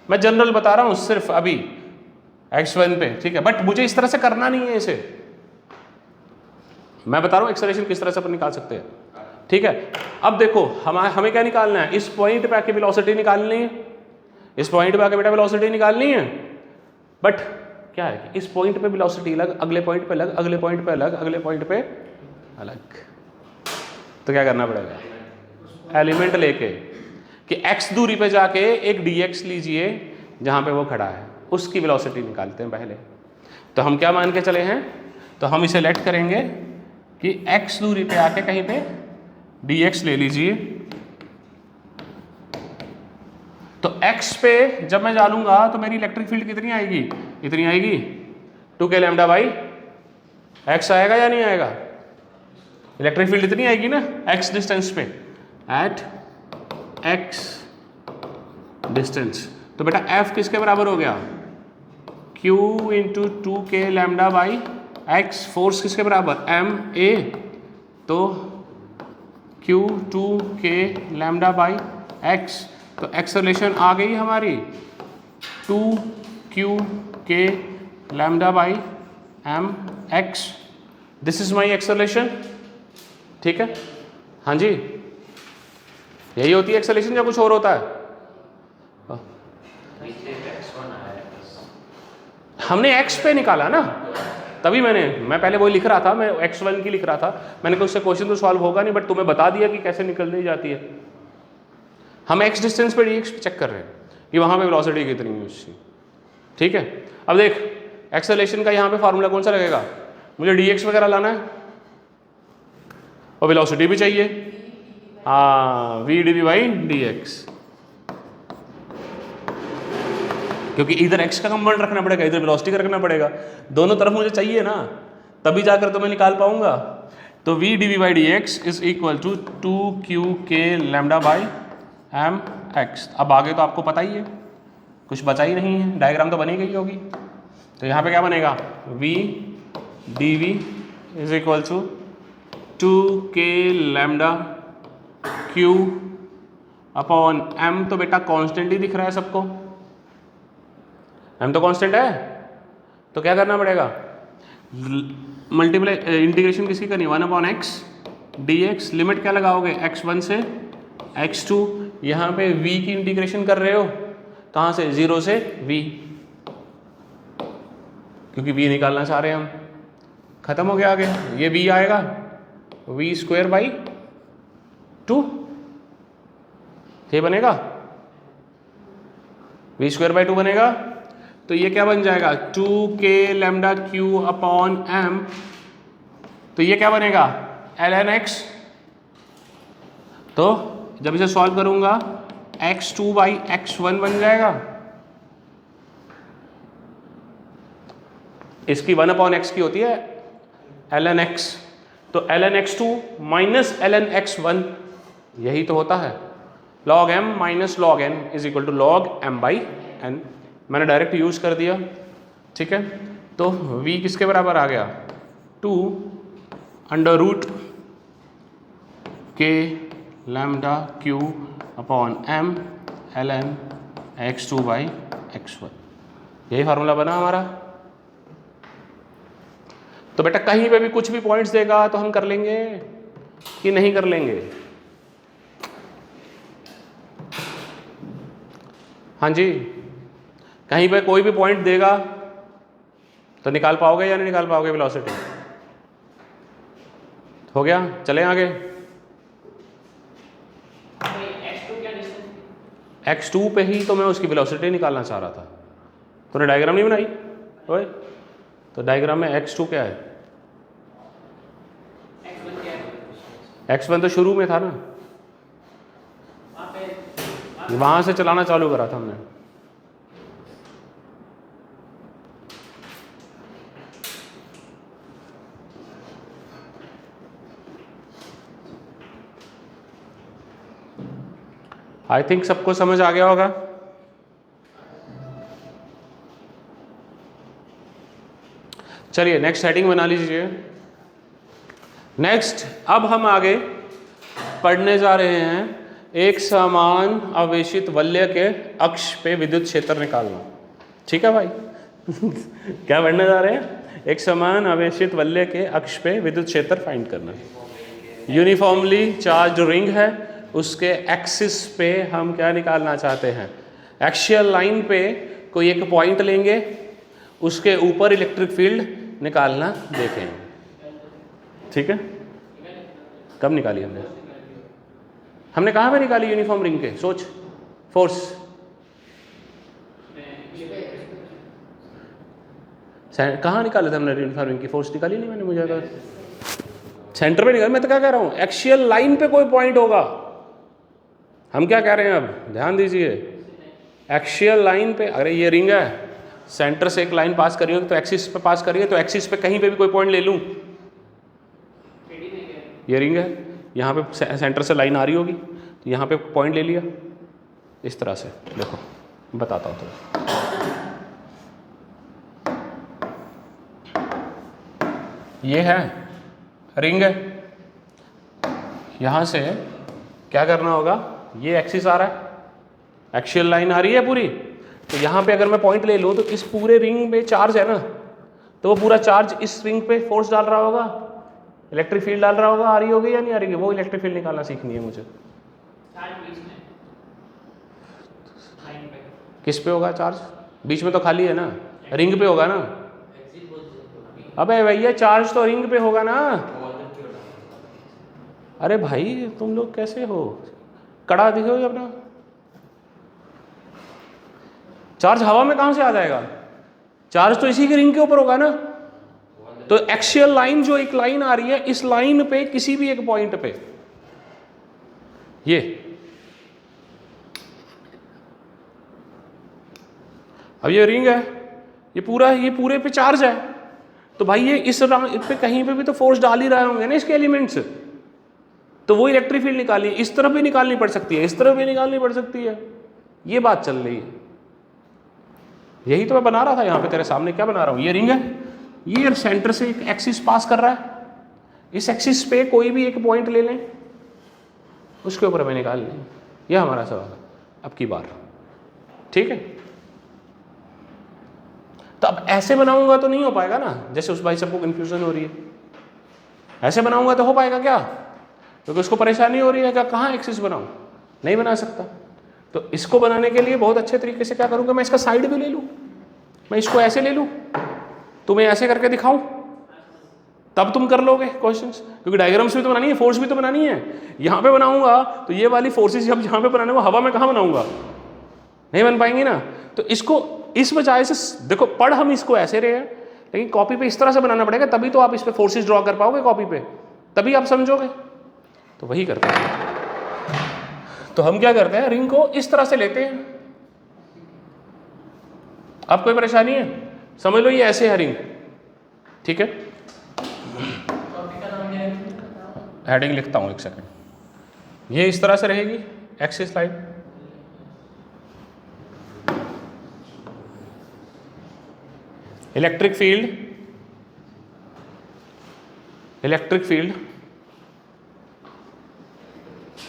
मैं जनरल बता रहा हूँ सिर्फ अभी x1 पे, ठीक है, बट मुझे इस तरह से करना नहीं है, इसे मैं बता रहा हूँ एक्सेलरेशन किस तरह से अपन निकाल सकते हैं, ठीक है। अब देखो हमें क्या निकालना है, इस पॉइंट पे आके वेलोसिटी निकालनी है, इस पॉइंट पे आके बेटा वेलोसिटी निकालनी है, बट क्या है कि इस पॉइंट पे वेलोसिटी अलग, अगले पॉइंट पे अलग, अगले पॉइंट पे अलग, अगले पॉइंट पे अलग, तो क्या करना पड़ेगा, एलिमेंट लेके कि x दूरी पे जाके एक dx लीजिए जहाँ पे वो खड़ा है, उसकी वेलोसिटी निकालते हैं पहले। तो हम क्या मान के चले हैं, तो हम इसे लेट करेंगे कि x दूरी पे आके कहीं पे dx ले लीजिए, तो x पे जब मैं डालूंगा तो मेरी इलेक्ट्रिक फील्ड कितनी आएगी, इतनी आएगी 2 के लैम्डा बाई x आएगा या नहीं आएगा, इलेक्ट्रिक फील्ड इतनी आएगी ना x डिस्टेंस पे, एट x डिस्टेंस। तो बेटा f किसके बराबर हो गया, q into 2 k lambda by x, force किसके बराबर m a, तो q 2 k lambda by x, तो एक्सेलरेशन आ गई हमारी 2q k lambda by m x, this is my acceleration, ठीक है, हाँ जी यही होती है एक्सेलरेशन या कुछ और होता है, हमने x पे निकाला ना, तभी मैं पहले वो लिख रहा था, मैं x1 की लिख रहा था, मैंने कहा उससे क्वेश्चन तो सॉल्व होगा नहीं, बट तुम्हें बता दिया कि कैसे निकल दी जाती है। हम x डिस्टेंस पे dx पे चेक कर रहे हैं कि वहाँ पे वेलोसिटी कितनी है उसकी, ठीक है। अब देख एक्सेलरेशन का यहाँ पे फार्मूला कौन सा लगेगा, मुझे dx वगैरह लाना है और वेलोसिटी भी चाहिए, हाँ v dv बाई dx, क्योंकि इधर x का कंपोनेंट रखना पड़ेगा, इधर वेलोसिटी का रखना पड़ेगा, दोनों तरफ मुझे चाहिए ना, तभी जाकर तो मैं निकाल पाऊंगा। तो v dv by dx is equal to 2q k lambda by m x। अब आगे तो आपको पता ही है, कुछ बचा ही नहीं है, डायग्राम तो बनी गई होगी। तो यहाँ पे क्या बनेगा, v dv is equal to 2 k lambda q upon m, तो बेटा कांस्टेंट ही दिख रहा है सबको, m तो कांस्टेंट है, तो क्या करना पड़ेगा, मल्टीप्लाई इंटीग्रेशन किसकी करनी, 1/x dx, लिमिट क्या लगाओगे x1 से x2, यहाँ पे v की इंटीग्रेशन कर रहे हो, कहाँ से 0 से v, क्योंकि v निकालना चाह रहे हैं हम, खत्म हो गया आगे, ये v आएगा v स्क्वायर बाई 2, ये बनेगा v स्क्वायर बाई 2 बनेगा। तो ये क्या बन जाएगा 2 k lambda q upon m, तो ये क्या बनेगा ln x, तो जब इसे सॉल्व करूंगा x2 बाई x1 बन जाएगा, इसकी 1/x की होती है ln x, तो ln x2 minus ln x1 यही तो होता है। log m minus log n is equal to log m by n। मैंने डायरेक्ट यूज कर दिया, ठीक है। तो v किसके बराबर आ गया, 2 under root k lambda q upon m ln x2 by x1, यही फार्मूला बना हमारा। तो बेटा कहीं पे भी कुछ भी पॉइंट्स देगा तो हम कर लेंगे कि नहीं कर लेंगे? हाँ जी, कहीं पे कोई भी पॉइंट देगा तो निकाल पाओगे या नहीं निकाल पाओगे वेलोसिटी? हो गया, चलें आगे। x2 पे ही तो मैं उसकी वेलोसिटी निकालना चाह रहा था। तूने डायग्राम नहीं बनाई ओए? तो डायग्राम में x2 क्या है? x1 तो शुरू में था ना, वहां से चलाना चालू करा था हमने। आई थिंक सबको समझ आ गया होगा। चलिए नेक्स्ट हेडिंग बना लीजिए। नेक्स्ट अब हम आगे पढ़ने जा रहे हैं एक समान आवेशित वलय के अक्ष पे विद्युत क्षेत्र निकालना। ठीक है भाई क्या पढ़ने जा रहे हैं? एक समान आवेशित वलय के अक्ष पे विद्युत क्षेत्र फाइंड करना। यूनिफॉर्मली चार्ज रिंग है, उसके एक्सिस पे हम क्या निकालना चाहते हैं? एक्सियल लाइन पे कोई एक पॉइंट लेंगे, उसके ऊपर इलेक्ट्रिक फील्ड निकालना देखेंगे। ठीक है, कब निकाली हमने कहाँ पे निकाली यूनिफॉर्म रिंग के? सोच, फोर्स कहाँ निकाले थे हमने? यूनिफॉर्म रिंग की फोर्स निकाली नहीं मैंने, मुझे तो सेंटर पे निकाली। मैं तो क्या कह रहा हूँ, एक्सियल लाइन पे कोई पॉइंट होगा। हम क्या कह रहे हैं अब ध्यान दीजिए, एक्सियल लाइन पे, अरे ये रिंग है, सेंटर से एक लाइन पास करी होगी तो एक्सिस पे पास करिए, तो एक्सिस पे कहीं पे भी कोई पॉइंट ले लूँ। ये रिंग है, यहाँ पे सेंटर से लाइन आ रही होगी तो यहाँ पे पॉइंट ले लिया इस तरह से। देखो बताता हूँ तो, ये है रिंग है, यहाँ से क्या करना होगा, ये एक्सिस आ रहा है, एक्सियल लाइन आ रही है पूरी, तो यहाँ पे अगर मैं पॉइंट ले लूँ तो इस पूरे रिंग में चार्ज है ना, तो वो पूरा चार्ज इस रिंग पे फोर्स डाल रहा होगा, इलेक्ट्रिक फील्ड डाल रहा होगा, आ रही होगी या नहीं आ रही है? वो इलेक्ट्रिक फील्ड निकालना सीखनी है मुझे। किस पे होगा चार्ज? बीच में तो खाली है ना, रिंग पे होगा ना। अबे भैया चार्ज तो रिंग पे होगा ना। अरे भाई तुम लोग कैसे हो, कड़ा दिखोगे अपना। चार्ज हवा में कहां से आ जाएगा? चार्ज तो इसी के रिंग के ऊपर होगा ना। तो एक्सियल लाइन जो एक लाइन आ रही है, इस लाइन पे किसी भी एक पॉइंट पे, ये अब ये रिंग है, ये पूरे पे चार्ज है, तो भाई ये इस पे कहीं पे भी तो फोर्स डाल ही रहे होंगे ना इसके एलिमेंट्स, तो वो इलेक्ट्रिक फील्ड निकालिए। इस तरफ भी निकालनी पड़ सकती है, इस तरफ भी निकालनी पड़ सकती है, ये बात चल रही है। यही तो मैं बना रहा था यहाँ पे तेरे सामने। क्या बना रहा हूँ? ये रिंग है, ये सेंटर से एक एक्सिस पास कर रहा है, इस एक्सिस पे कोई भी एक पॉइंट ले लें, उसके ऊपर हमें निकाल लें। यह हमारा सवाल है अब की बार। ठीक है, तो अब ऐसे बनाऊंगा तो नहीं हो पाएगा ना, जैसे उस भाई सबको कंफ्यूजन हो रही है। ऐसे बनाऊंगा तो हो पाएगा क्या? क्योंकि उसको परेशानी हो रही है, क्या कहाँ एक्सिस बनाऊं, नहीं बना सकता। तो इसको बनाने के लिए बहुत अच्छे तरीके से क्या करूंगा, मैं इसका साइड भी ले लूं, मैं इसको ऐसे ले लूं, तुम्हें ऐसे करके दिखाऊं, तब तुम कर लोगे क्वेश्चंस। क्योंकि डायग्राम्स भी तो बनानी है, फोर्स भी तो बनानी है। यहाँ पे बनाऊंगा तो ये वाली फोर्सेस जब यहाँ पे बनाने, वो हवा में कहाँ बनाऊंगा, नहीं बन पाएंगी ना। तो इसको इस वजह से देखो, पढ़ हम इसको ऐसे रहे हैं, लेकिन कॉपी पे इस तरह से बनाना पड़ेगा, तभी तो आप इस पे फोर्सेस ड्रॉ कर पाओगे कॉपी पे, तभी आप समझोगे। तो वही करते हैं। तो हम क्या करते हैं, रिंग को इस तरह से लेते हैं। अब कोई परेशानी है? समझ लो ये ऐसे है रिंग, ठीक है, टॉपिक का नाम क्या है? हेडिंग लिखता हूँ, एक सेकंड। ये इस तरह से रहेगी एक्सिस लाइन। इलेक्ट्रिक फील्ड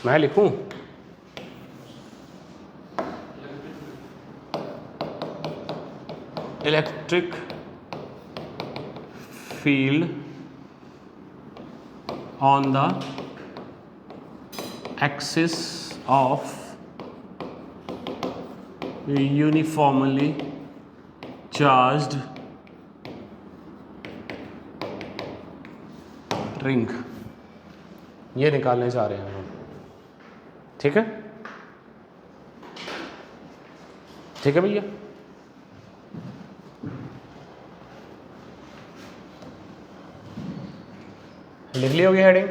मैं लिखूं, electric field on the axis of uniformly charged ring, ये निकालने जा रहे हैं हम। ठीक है, ठीक है भैया। लिख ली होगी हेडिंग।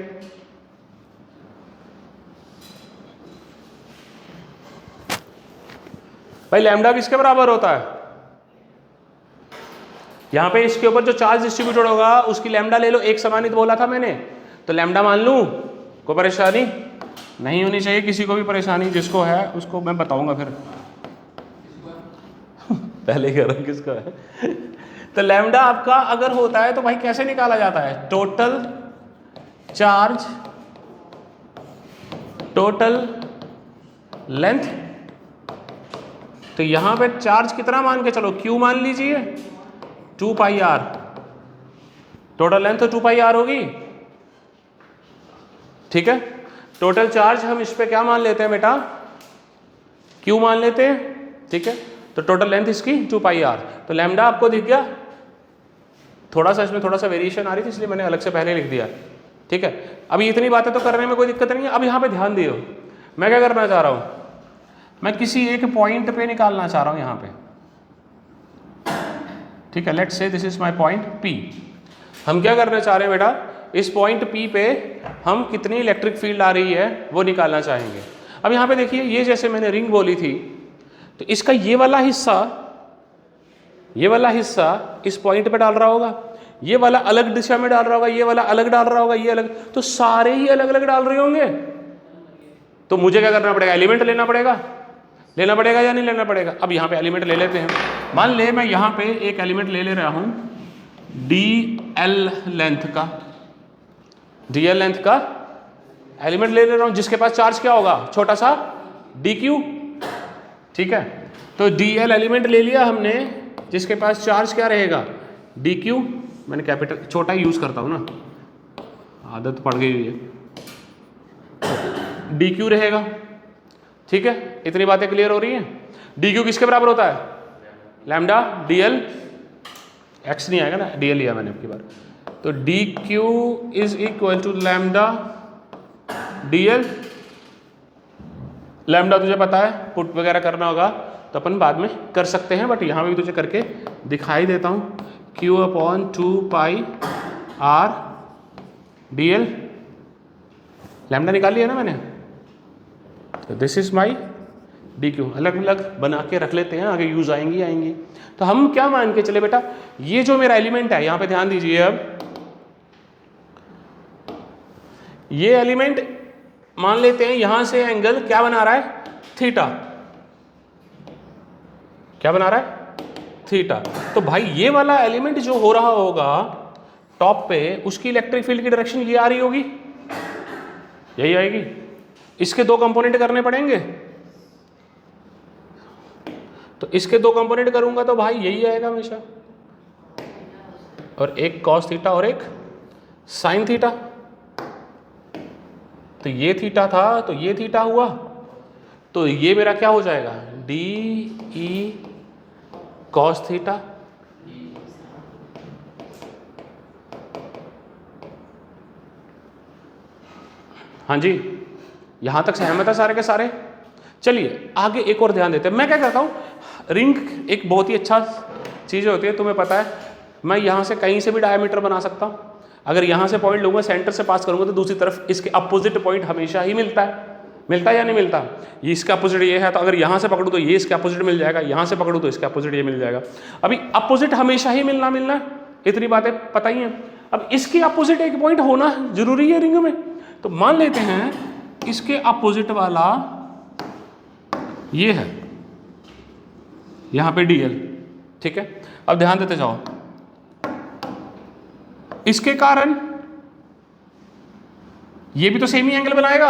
भाई लैम्डा किसके बराबर होता है? यहां पे इसके ऊपर जो चार्ज डिस्ट्रीब्यूटेड होगा उसकी लैम्डा ले लो, एक समान ही तो बोला था मैंने, तो लैम्डा मान लूं, कोई परेशानी नहीं होनी चाहिए किसी को भी परेशानी, जिसको है उसको मैं बताऊंगा फिर पहले कह रहा हूं किसको है। तो लैम्डा आपका अगर होता है तो भाई कैसे निकाला जाता है? Total charge, total length. तो यहां पे चार्ज कितना मान के चलो, Q मान लीजिए 2 पाई आर, टोटल लेंथ तो 2 पाई आर होगी। ठीक है, टोटल चार्ज हम इस पे क्या मान लेते हैं बेटा? Q मान लेते हैं। ठीक है, तो टोटल लेंथ इसकी 2 पाई आर। तो लैम्डा आपको दिख गया, थोड़ा सा इसमें थोड़ा सा वेरिएशन आ रही थी इसलिए मैंने अलग से पहले लिख दिया। ठीक है, अभी इतनी बातें तो करने में कोई दिक्कत नहीं है। अब यहाँ पे ध्यान दियो, मैं क्या करना चाह रहा हूँ, मैं किसी एक पॉइंट पे निकालना चाह रहा हूँ यहाँ पे। ठीक है, let's say this is my point P। हम क्या करना चाह रहे हैं बेटा, इस पॉइंट P पे हम कितनी इलेक्ट्रिक फील्ड आ रही है वो निकालना चाहेंगे। अब यहाँ पे देखिए, ये जैसे मैंने रिंग बोली थी, तो इसका ये वाला हिस्सा इस पॉइंट पे डाल रहा होगा, ये वाला अलग दिशा में डाल रहा होगा, ये वाला अलग डाल रहा होगा, ये अलग, तो सारे ही अलग अलग डाल रहे होंगे। तो मुझे क्या करना पड़ेगा? एलिमेंट लेना पड़ेगा या नहीं लेना पड़ेगा? अब यहाँ पे एलिमेंट ले लेते हैं। मान ले मैं यहाँ पे एक एलिमेंट ले रहा हूँ DL लेंथ का एलिमेंट ले रहा हूँ, जिसके पास चार्ज क्या होगा? छोटा सा DQ। ठीक है, तो DL एलिमेंट ले लिया हमने, जिसके पास चार्ज क्या रहेगा? DQ। मैंने कैपिटल छोटा ही यूज करता हूँ ना, आदत पड़ गई हुई है। DQ रहेगा। ठीक है, इतनी बातें क्लियर हो रही हैं। DQ किसके बराबर होता है? लैम्डा DL, X नहीं आएगा ना, DL लिया मैंने आपकी बार। तो DQ is equal to lambda DL। Lambda तुझे पता है, पुट वगैरह करना होगा तो अपन बाद में कर सकते हैं, बट यहाँ भी तुझे करके दिखाई देता हूँ। Q अपॉन 2 पाई R DL, लैम्डा निकाल लिया ना मैंने। तो दिस इज माई DQ। अलग अलग बना के रख लेते हैं, आगे यूज आएंगी। तो हम क्या मान के चले बेटा, ये जो मेरा एलिमेंट है, यहां पे ध्यान दीजिए। अब ये एलिमेंट मान लेते हैं यहां से एंगल क्या बना रहा है? थीटा। क्या बना रहा है? थीटा। तो भाई ये वाला एलिमेंट जो हो रहा होगा टॉप पे, उसकी इलेक्ट्रिक फील्ड की डायरेक्शन ये आ रही होगी, यही आएगी। इसके 2 कंपोनेंट करने पड़ेंगे, तो इसके 2 कंपोनेंट करूंगा तो भाई यही आएगा हमेशा, और एक कॉस थीटा और एक साइन थीटा। तो ये थीटा था तो ये थीटा हुआ, तो ये मेरा क्या हो जाएगा? DE cos theta. हाँ जी, यहां तक सहमत है सारे के सारे? चलिए आगे एक और ध्यान देते हैं। मैं क्या करता हूँ, रिंग एक बहुत ही अच्छा चीज़ होती है, तुम्हें पता है। मैं यहाँ से कहीं से भी डायमीटर बना सकता हूँ। अगर यहाँ से पॉइंट लूँगा, सेंटर से पास करूँगा, तो दूसरी तरफ इसके अपोजिट पॉइंट हमेशा ही मिलता है या नहीं मिलता? ये इसका अपोजिट ये है, तो अगर यहाँ से पकड़ूँ तो ये इसके अपोजिट मिल जाएगा, यहाँ से पकड़ूँ तो इसके अपोजिट ये मिल जाएगा। अभी अपोजिट हमेशा ही मिलना इतनी बातें पता ही हैं। अब इसके अपोजिट एक पॉइंट होना जरूरी है रिंग में, तो मान लेते हैं इसके अपोजिट वाला ये है, यहां पे DL, ठीक है। अब ध्यान देते जाओ, इसके कारण ये भी तो सेम ही एंगल बनाएगा,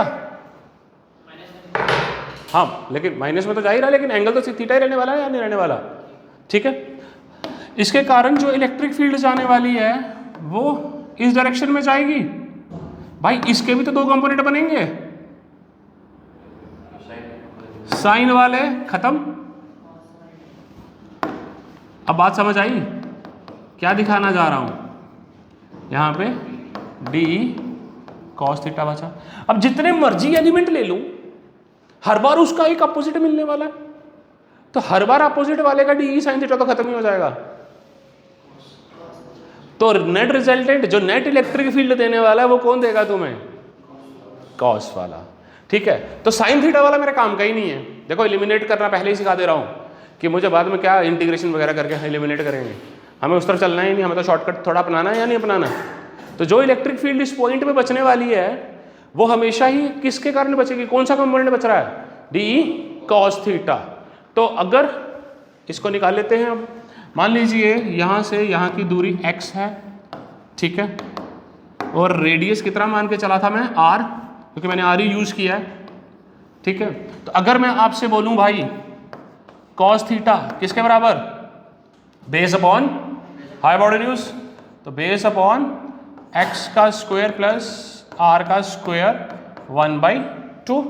हाँ, लेकिन माइनस में तो जा ही रहा है, लेकिन एंगल तो थीटा ही रहने वाला है या नहीं रहने वाला, ठीक है। इसके कारण जो इलेक्ट्रिक फील्ड जाने वाली है वो इस डायरेक्शन में जाएगी। भाई इसके भी तो दो कंपोनेंट बनेंगे, साइन वाले खत्म। अब बात समझ आई क्या दिखाना जा रहा हूं, यहां पे DE cos थीटा बचा। अब जितने मर्जी एलिमेंट ले लूं, हर बार उसका एक अपोजिट मिलने वाला है, तो हर बार अपोजिट वाले का DE sin थीटा तो खत्म ही हो जाएगा। तो नेट रिजल्टेंट जो नेट इलेक्ट्रिक फील्ड देने वाला है वो कौन देगा तुम्हें, कॉस वाला, ठीक है। तो साइन थीटा वाला मेरे काम का ही नहीं है। देखो एलिमिनेट करना पहले ही सिखा दे रहा हूं कि मुझे बाद में क्या इंटीग्रेशन वगैरह करके एलिमिनेट करेंगे, हमें उस तरफ चलना ही नहीं, हमें तो शॉर्टकट थोड़ा अपनाना है या नहीं अपनाना। तो जो इलेक्ट्रिक फील्ड इस पॉइंट पे बचने वाली है वो हमेशा ही किसके कारण बचेगी, कौन सा कंपोनेंट बच रहा है, DE cos थीटा। तो अगर इसको निकाल लेते हैं, अब मान लीजिए यहां से यहां की दूरी x है, ठीक है, और रेडियस कितना मान के चला था मैं r, क्योंकि मैंने r ही यूज किया है, ठीक है। तो अगर मैं आपसे बोलूं भाई cos थीटा किसके बराबर, बेस अपॉन हाइपोटेन्यूज, तो बेस अपॉन x का स्क्वायर प्लस r का स्क्वायर 1/2।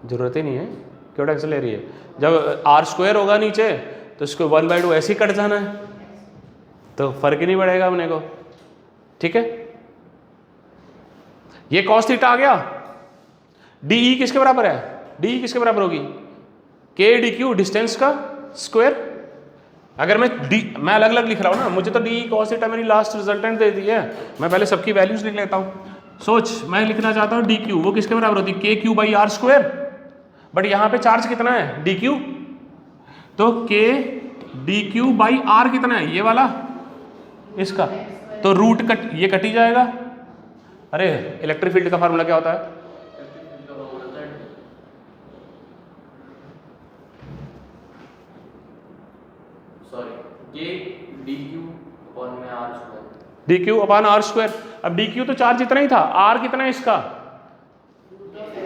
जरूरत ही नहीं है, क्यों टेंशन ले रही है, जब r स्क्वायर होगा नीचे तो इसको 1/2 ऐसे ही कट जाना है, तो फर्क ही नहीं पड़ेगा अपने को, ठीक है। ये cos थीटा आ गया। DE किसके बराबर है, DE किसके बराबर होगी, K dq डिस्टेंस का स्क्वायर। अगर मैं अलग अलग लिख रहा हूं ना, मुझे तो DE cos थीटा मेरी लास्ट रिजल्टेंट दे दी है, मैं पहले सबकी वैल्यूज लिख लेता हूं। सोच, मैं लिखना चाहता हूं DQ, वो किसके बराबर होती है, KQ/r स्क्वायर, बट यहां पे चार्ज कितना है DQ, तो K dq/r कितना है, ये वाला इसका, तो रूट कट, ये कट ही जाएगा। अरे इलेक्ट्रिक फील्ड का फार्मूला क्या होता है, dq/r स्क्वायर। अब dq तो चार्ज इतना ही था, r कितना है इसका,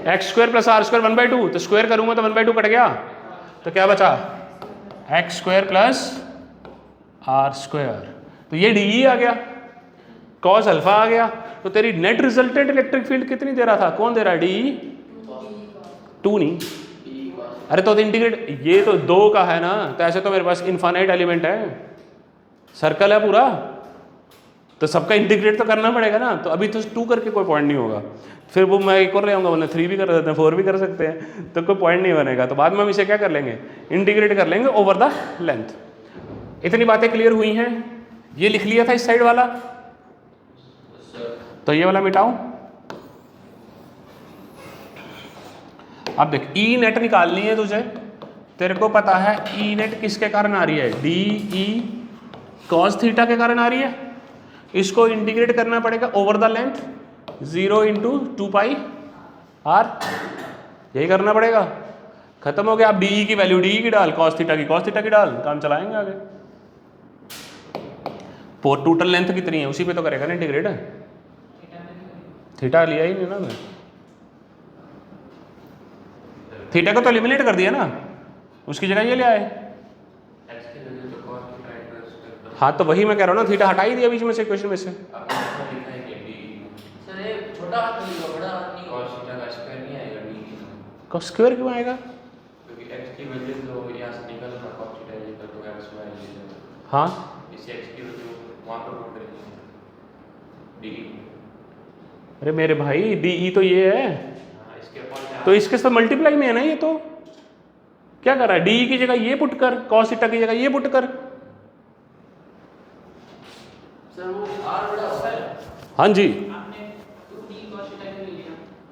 x square plus r square 1/2, तो स्क्वायर करूंगा तो 1/2 कट गया, तो क्या बचा x square plus r square, तो ये DE आ गया, cos अल्फा आ गया। तो तेरी नेट रिजल्टेंट इलेक्ट्रिक फील्ड कितनी दे रहा था, कौन दे रहा है, DE 2 नहीं, अरे तो इंटीग्रेट, ये तो 2 का है ना, तो ऐसे तो मेरे पास इनफाइनाइट एलिमेंट है, सर्कल है पूरा, तो सबका इंटीग्रेट तो करना पड़ेगा ना। तो अभी तो 2 करके कोई पॉइंट नहीं होगा, फिर वो मैं एक और ले आऊँगा, वरना 3 भी कर सकते हैं, 4 भी कर सकते हैं, तो कोई पॉइंट नहीं बनेगा। तो बाद में हम इसे क्या कर लेंगे, इंटीग्रेट कर लेंगे ओवर द लेंथ। इतनी बातें क्लियर हुई हैं। ये लिख लिया था इस साइड वाला, तो ये वाला मिटाओ। अब देख ई नेट निकालनी है तुझे, तेरे को पता है ई नेट किसके कारण आ रही है, DE cos थीटा के कारण आ रही है। इसको इंटीग्रेट करना पड़ेगा ओवर द लेंथ, 0 × 2πr, यही करना पड़ेगा। खत्म हो गया। अब DE की वैल्यू DE की डाल, cos थीटा की डाल, काम चलाएंगे आगे। टोटल लेंथ कितनी है उसी पे तो करेगा ना इंटीग्रेट, थीटा लिया ही नहीं ना मैं, थीटा को तो एलिमिनेट कर दिया ना, उसकी जगह ये ले आए। हाँ तो वही मैं कह रहा हूँ ना, थीटा हटा ही दिया बीच में से इक्वेशन में से। cos स्क्वायर क्यों आएगा, हाँ अरे मेरे भाई DE तो ये है, तो इसके साथ मल्टीप्लाई में है ना, ये तो क्या कर रहा है, DE की जगह ये पुट कर, cos थीटा की जगह ये पुट कर। हाँ जी,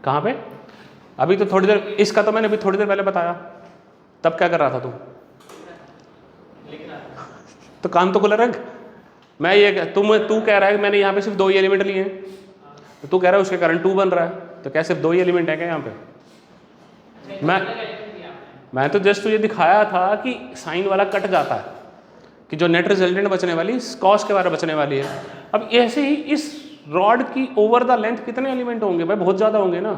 कहाँ पे, अभी तो थोड़ी देर, इसका तो मैंने अभी थोड़ी देर पहले बताया, तब क्या कर रहा था तू, तो कान तो खुला रख। मैं ये तू कह रहा है कि मैंने यहाँ पे सिर्फ 2 ही एलिमेंट लिए हैं, तो तू कह रहा है उसके कारण 2 बन रहा है, तो क्या सिर्फ 2 ही एलिमेंट है क्या यहाँ पे? मैं तो जस्ट तुझे दिखाया था कि साइन वाला कट जाता है, कि जो नेट रिजल्टेंट बचने वाली कॉस के बारे में बचने वाली है। अब ऐसे ही इस रॉड की ओवर द लेंथ कितने एलिमेंट होंगे भाई? बहुत ज़्यादा होंगे ना।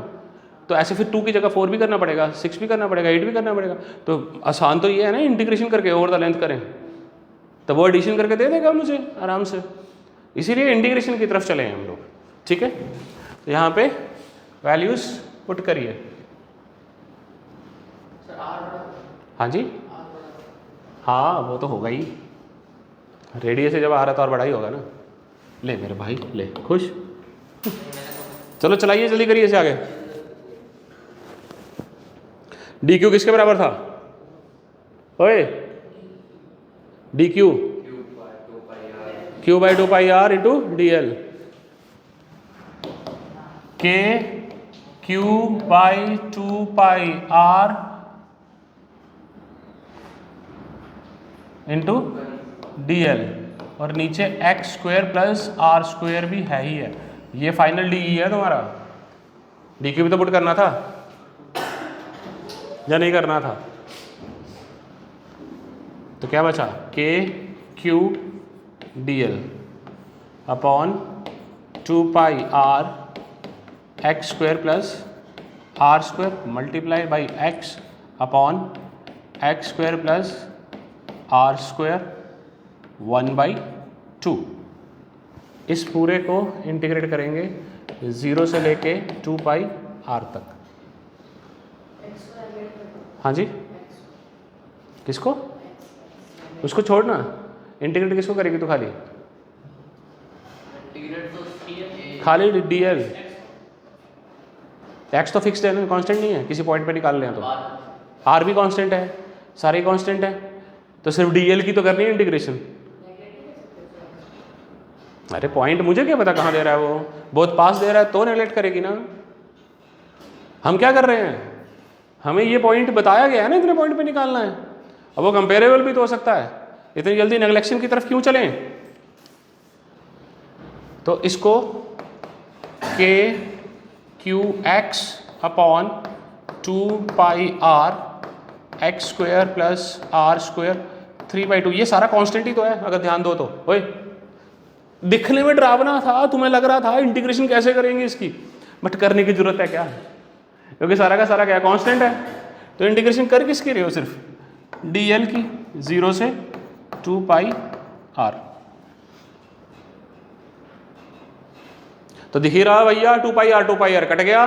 तो ऐसे फिर 2 की जगह 4 भी करना पड़ेगा, 6 भी करना पड़ेगा, 8 भी करना पड़ेगा। तो आसान तो ये है ना, इंटीग्रेशन करके ओवर द लेंथ करें, तो वो एडिशन करके दे देगा मुझे आराम से। इसीलिए इंटीग्रेशन की तरफ चले हैं हम लोग, ठीक है। तो यहाँ पे वैल्यूज पुट करिए। हाँ जी, हाँ वो तो होगा ही, रेडियस से जब आ रहा तो और बड़ा ही होगा ना। ले मेरे भाई ले, खुश। चलो चलाइए, जल्दी करिए इसे आगे। डी क्यू किसके बराबर था? ओए D Q Q by 2 pi R into D L. K Q by 2 pi R into D L, और नीचे X square plus are square भी है ही है। ये फाइनल डी ई है तुम्हारा। डी क्यू भी तो पुट करना था या नहीं करना था? तो क्या बचा? K q d l upon 2 pi r x square plus are square multiply by x upon x square plus are square 1/2। इस पूरे को इंटीग्रेट करेंगे 0 से लेके 2 पाई आर तक। हाँ जी, किसको? उसको छोड़ना, इंटीग्रेट किसको करेगी तो खाली डी एल। एक्स तो फिक्स्ड है ना, कांस्टेंट नहीं है, किसी पॉइंट पे निकाल लें तो। आर भी कांस्टेंट है, सारे कांस्टेंट है, तो सिर्फ डी एल की तो करनी है इंटीग्रेशन। अरे पॉइंट मुझे क्या पता कहाँ दे रहा है वो, बहुत पास दे रहा है तो नेगलेक्ट करेगी ना। हम क्या कर रहे हैं, हमें ये पॉइंट बताया गया है ना, इतने पॉइंट पे निकालना है। अब वो कंपेरेबल भी तो हो सकता है, इतनी जल्दी नेगलेक्शन की तरफ क्यों चलें? तो इसको k q x upon 2 pi r x square plus are square 3/2, ये सारा कांस्टेंट ही तो है अगर ध्यान दो तो। ओए दिखने में डरावना था, तुम्हें लग रहा था इंटीग्रेशन कैसे करेंगे इसकी, बट करने की जरूरत है क्या? क्योंकि सारा का सारा क्या कांस्टेंट है। तो इंटीग्रेशन कर किसकी रहे हो? सिर्फ डीएल की, 0 से 2 पाई आर। तो दिख ही रहा भैया 2 पाई आर कट गया,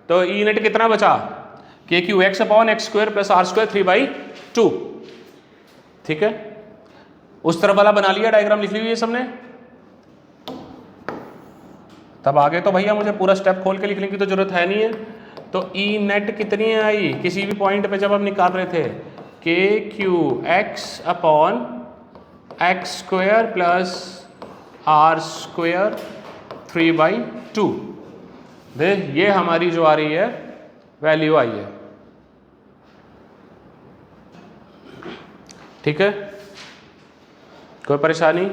तो ई नेट कितना बचा? K q x upon x square plus are square 3/2। ठीक है, उस तरफ वाला बना लिया, डायग्राम लिख ली हुई है सबने। तब आगे तो भैया मुझे पूरा स्टेप खोल के लिखने की तो जरूरत है नहीं है। तो ई नेट कितनी आई किसी भी पॉइंट पे जब हम निकाल रहे थे? K q x upon x square plus are square 3/2। देख ये हमारी जो आ रही है वैल्यू आई है। ठीक है, कोई परेशानी?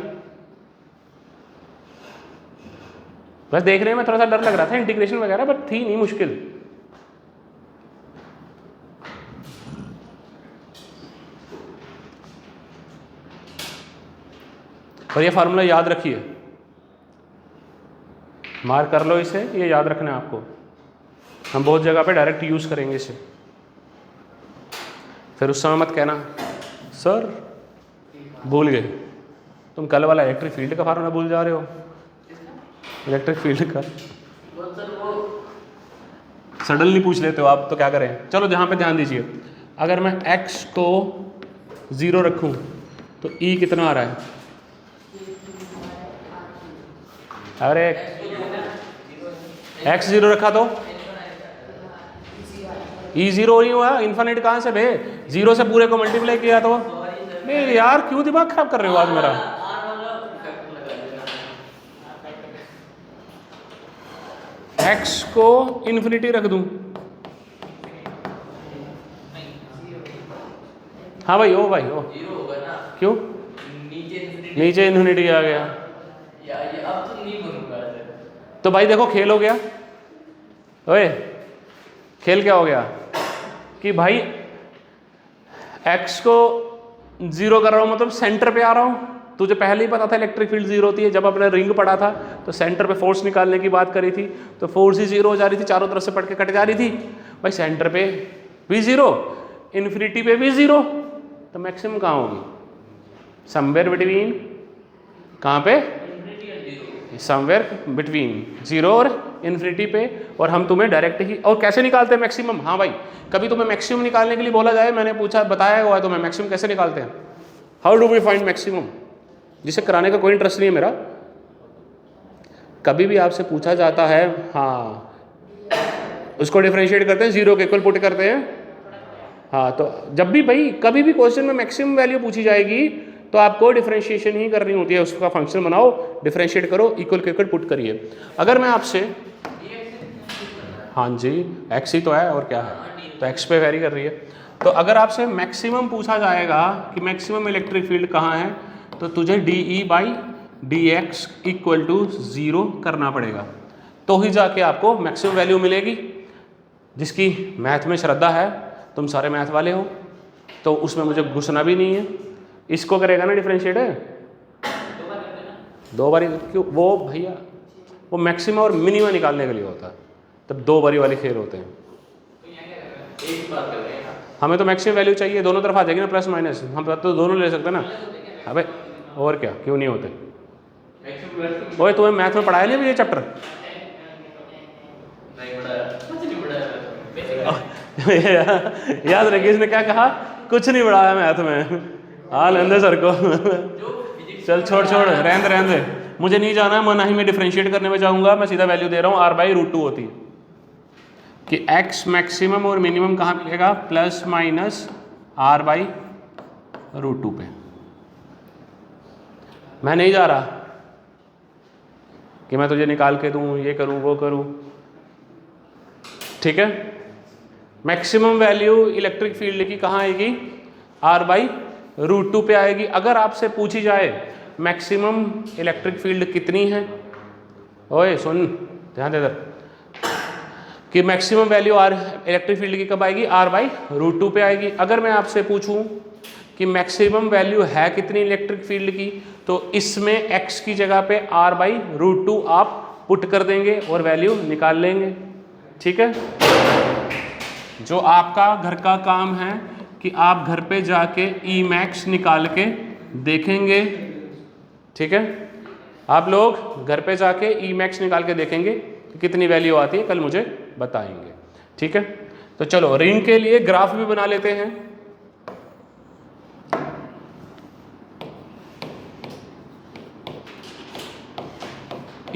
बस देखने में थोड़ा सा डर लग रहा था इंटीग्रेशन वगैरह, बट थी नहीं मुश्किल। और ये फार्मूला याद रखिए, मार्क कर लो इसे, ये याद रखना है आपको। हम बहुत जगह पे डायरेक्ट यूज करेंगे इसे। फिर उस समय मत कहना सर भूल गए, तुम कल वाला इलेक्ट्रिक फील्ड का फार्मूला भूल जा रहे हो। इलेक्ट्रिक फील्ड का सडनली पूछ लेते हो आप, तो क्या करें? चलो जहाँ पे ध्यान दीजिए, अगर मैं x को 0 रखूं तो E कितना आ रहा है? अरे x 0 रखा तो E 0 नहीं हुआ, इन्फिनिट कहाँ से भे? 0 से पूरे को मल्टीप्लाई किया तो। नहीं यार क्यों दिमाग खराब कर रहे हो आज मेरा? x को इन्फिनिटी रख दूं? हाँ भाई, ओ भाई ओ, जीरो होगा ना, क्यों? नीचे इन्फिनिटी नीचे इन्फिनिटी आ गया। या ये अब तो नहीं बनूंगा ऐसे। तो भाई देखो खेल हो गया, ओए खेल क्या हो गया कि भाई x को 0 कर रहा हूँ मतलब सेंटर पे आ रहा हूँ। तुझे पहले ही पता था इलेक्ट्रिक फील्ड 0 होती है, जब अपने रिंग पढ़ा था तो सेंटर पे फोर्स निकालने की बात करी थी, तो फोर्स ही 0 हो जा रही थी, चारों तरफ से पट के कट जा रही थी। भाई सेंटर पे भी 0, इन्फिनिटी पे भी 0, तो मैक्सिमम कहाँ होगी? समवेयर बिटवीन, कहाँ पे? समवेयर बिटवीन 0 और इन्फिनिटी पे। और हम तुम्हें डायरेक्ट ही, और कैसे निकालते हैं मैक्सिमम? हाँ भाई, कभी तुम्हें मैक्सिमम निकालने के लिए बोला जाए, मैंने पूछा बताया हुआ है तुम्हें मैक्सिमम कैसे निकालते हैं? How do we find maximum? जिसे कराने का कोई इंटरेस्ट नहीं है मेरा। कभी भी आपसे पूछा जाता है, हाँ उसको डिफरेंशिएट करते हैं, 0 के इक्वल पुट करते हैं। हाँ, तो जब भी भाई कभी भी क्वेश्चन में मैक्सिमम वैल्यू पूछी जाएगी तो आपको डिफरेंशिएशन ही करनी होती है, उसका फंक्शन बनाओ, डिफरेंशिएट करो, इक्वल के इक्वल पुट करिए। अगर मैं आपसे, हाँ जी एक्स ही तो है और क्या है, तो एक्स पे वेरी कर रही है। तो अगर आपसे मैक्सिमम पूछा जाएगा कि मैक्सिमम इलेक्ट्रिक फील्ड कहाँ है, तो तुझे DE/dx इक्वल टू 0 करना पड़ेगा, तो ही जाके आपको मैक्सिमम वैल्यू मिलेगी। जिसकी मैथ में श्रद्धा है, तुम सारे मैथ वाले हो, तो उसमें मुझे घुसना भी नहीं है। इसको करेगा ना डिफरेंशिएट, 2 बार क्यों? वो भैया वो मैक्सिमम और मिनिमम निकालने के लिए होता है, तब 2 बारी वाले खेल होते हैं। एक बार कर रहे हैं। हमें तो मैक्सिमम वैल्यू चाहिए, दोनों तरफ आ जाएगी ना प्लस माइनस, हम तो दोनों ले सकते हैं ना। अबे और क्या, क्यों नहीं होते? ओए तुम्हें मैथ में पढ़ाया नहीं अभी ये चैप्टर? नहीं बढ़ाया, कुछ नहीं बढ़ाया। याद रखिए, इसने क्या कहा? कुछ नहीं बढ़ाया मैथ में। हाँ लेंदे सर को। चल छोड़ रहने दे, मुझे नहीं जाना, मैं ना ही मैं डिफरेंशिएट करने में जाऊंगा, मैं सीधा वैल्यू दे रहा हूँ r/√2 होती है कि x मैक्सिमम और मिनिमम कहाँ मिलेगा? प्लस माइनस r/√2 पे। मैं नहीं जा रहा कि मैं तुझे निकाल के दूँ, ये करूँ वो करूँ, ठीक है। मैक्सिमम वैल्यू इलेक्ट्रिक फील्ड की कहाँ आएगी? r/√2 पे आएगी। अगर आपसे पूछी जाए मैक्सिमम इलेक्ट्रिक फील्ड कितनी है, ओए सुन ध्यान दे इधर, कि मैक्सिमम वैल्यू इलेक्ट्रिक फील्ड की कब आएगी? r/√2 पे आएगी। अगर मैं आपसे पूछूं कि मैक्सिमम वैल्यू है कितनी इलेक्ट्रिक फील्ड की, तो इसमें x की जगह पे r/√2 आप पुट कर देंगे और वैल्यू निकाल लेंगे, ठीक है। जो आपका घर का काम है कि आप घर पे जाके Emax निकाल के देखेंगे, ठीक है। आप लोग घर पे जाके Emax निकाल के देखेंगे कि कितनी वैल्यू आती है, कल मुझे बताएंगे, ठीक है। तो चलो रिंग के लिए ग्राफ भी बना लेते हैं।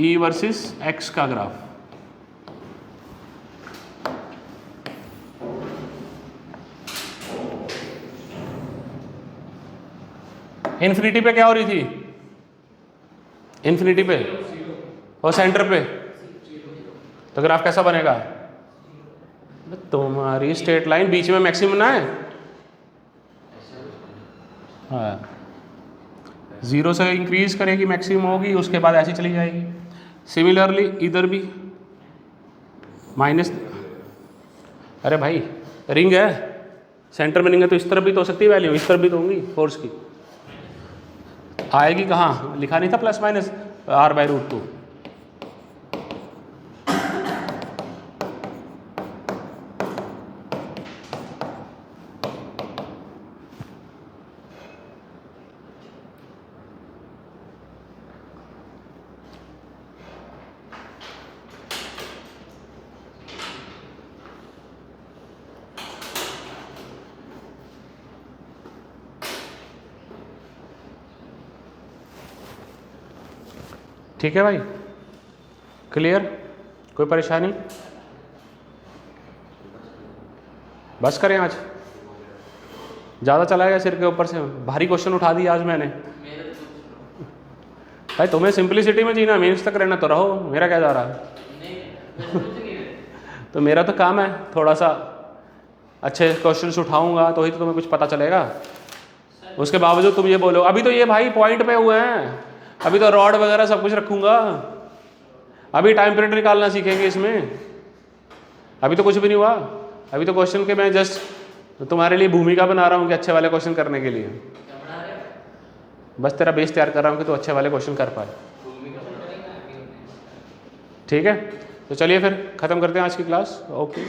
E वर्सेस x का ग्राफ। इन्फिनिटी पे क्या हो रही थी? इन्फिनिटी पे और सेंटर पे, तो ग्राफ कैसा बनेगा? तुम्हारी स्ट्रेट लाइन बीच में मैक्सिमम ना है, हाँ 0 से इंक्रीज करेगी, मैक्सिमम होगी, उसके बाद ऐसी चली जाएगी। सिमिलरली इधर भी माइनस, अरे भाई रिंग है, सेंटर में रिंग है, तो इस तरफ भी तो हो सकती है वैल्यू, इस तरफ भी तो होंगी फोर्स की, आएगी कहाँ? लिखा नहीं था प्लस माइनस r/√2। ठीक है भाई, क्लियर? कोई परेशानी? बस करें आज, ज़्यादा चलाएगा सिर के ऊपर से, भारी क्वेश्चन उठा दिया आज मैंने। भाई तुम्हें सिंपलिसिटी में जीना, मेंस तक रहना तो रहो, मेरा क्या जा रहा है? तो मेरा तो काम है थोड़ा सा अच्छे क्वेश्चंस उठाऊंगा तो ही तो तुम्हें कुछ पता चलेगा। सर उसके बावजूद तुम ये बोलो। अभी तो ये भाई पॉइंट पे हुए हैं, अभी तो रॉड वगैरह सब कुछ रखूंगा, अभी टाइम पीरियड निकालना सीखेंगे इसमें, अभी तो कुछ भी नहीं हुआ। अभी तो क्वेश्चन के मैं जस्ट तुम्हारे लिए भूमिका बना रहा हूँ कि अच्छे वाले क्वेश्चन करने के लिए, क्या बना रहे हो? बस तेरा बेस तैयार कर रहा हूँ कि तू अच्छे वाले क्वेश्चन कर पाए। भूमिका बना रहे हैं। ठीक है, तो चलिए फिर ख़त्म करते हैं आज की क्लास। ओके।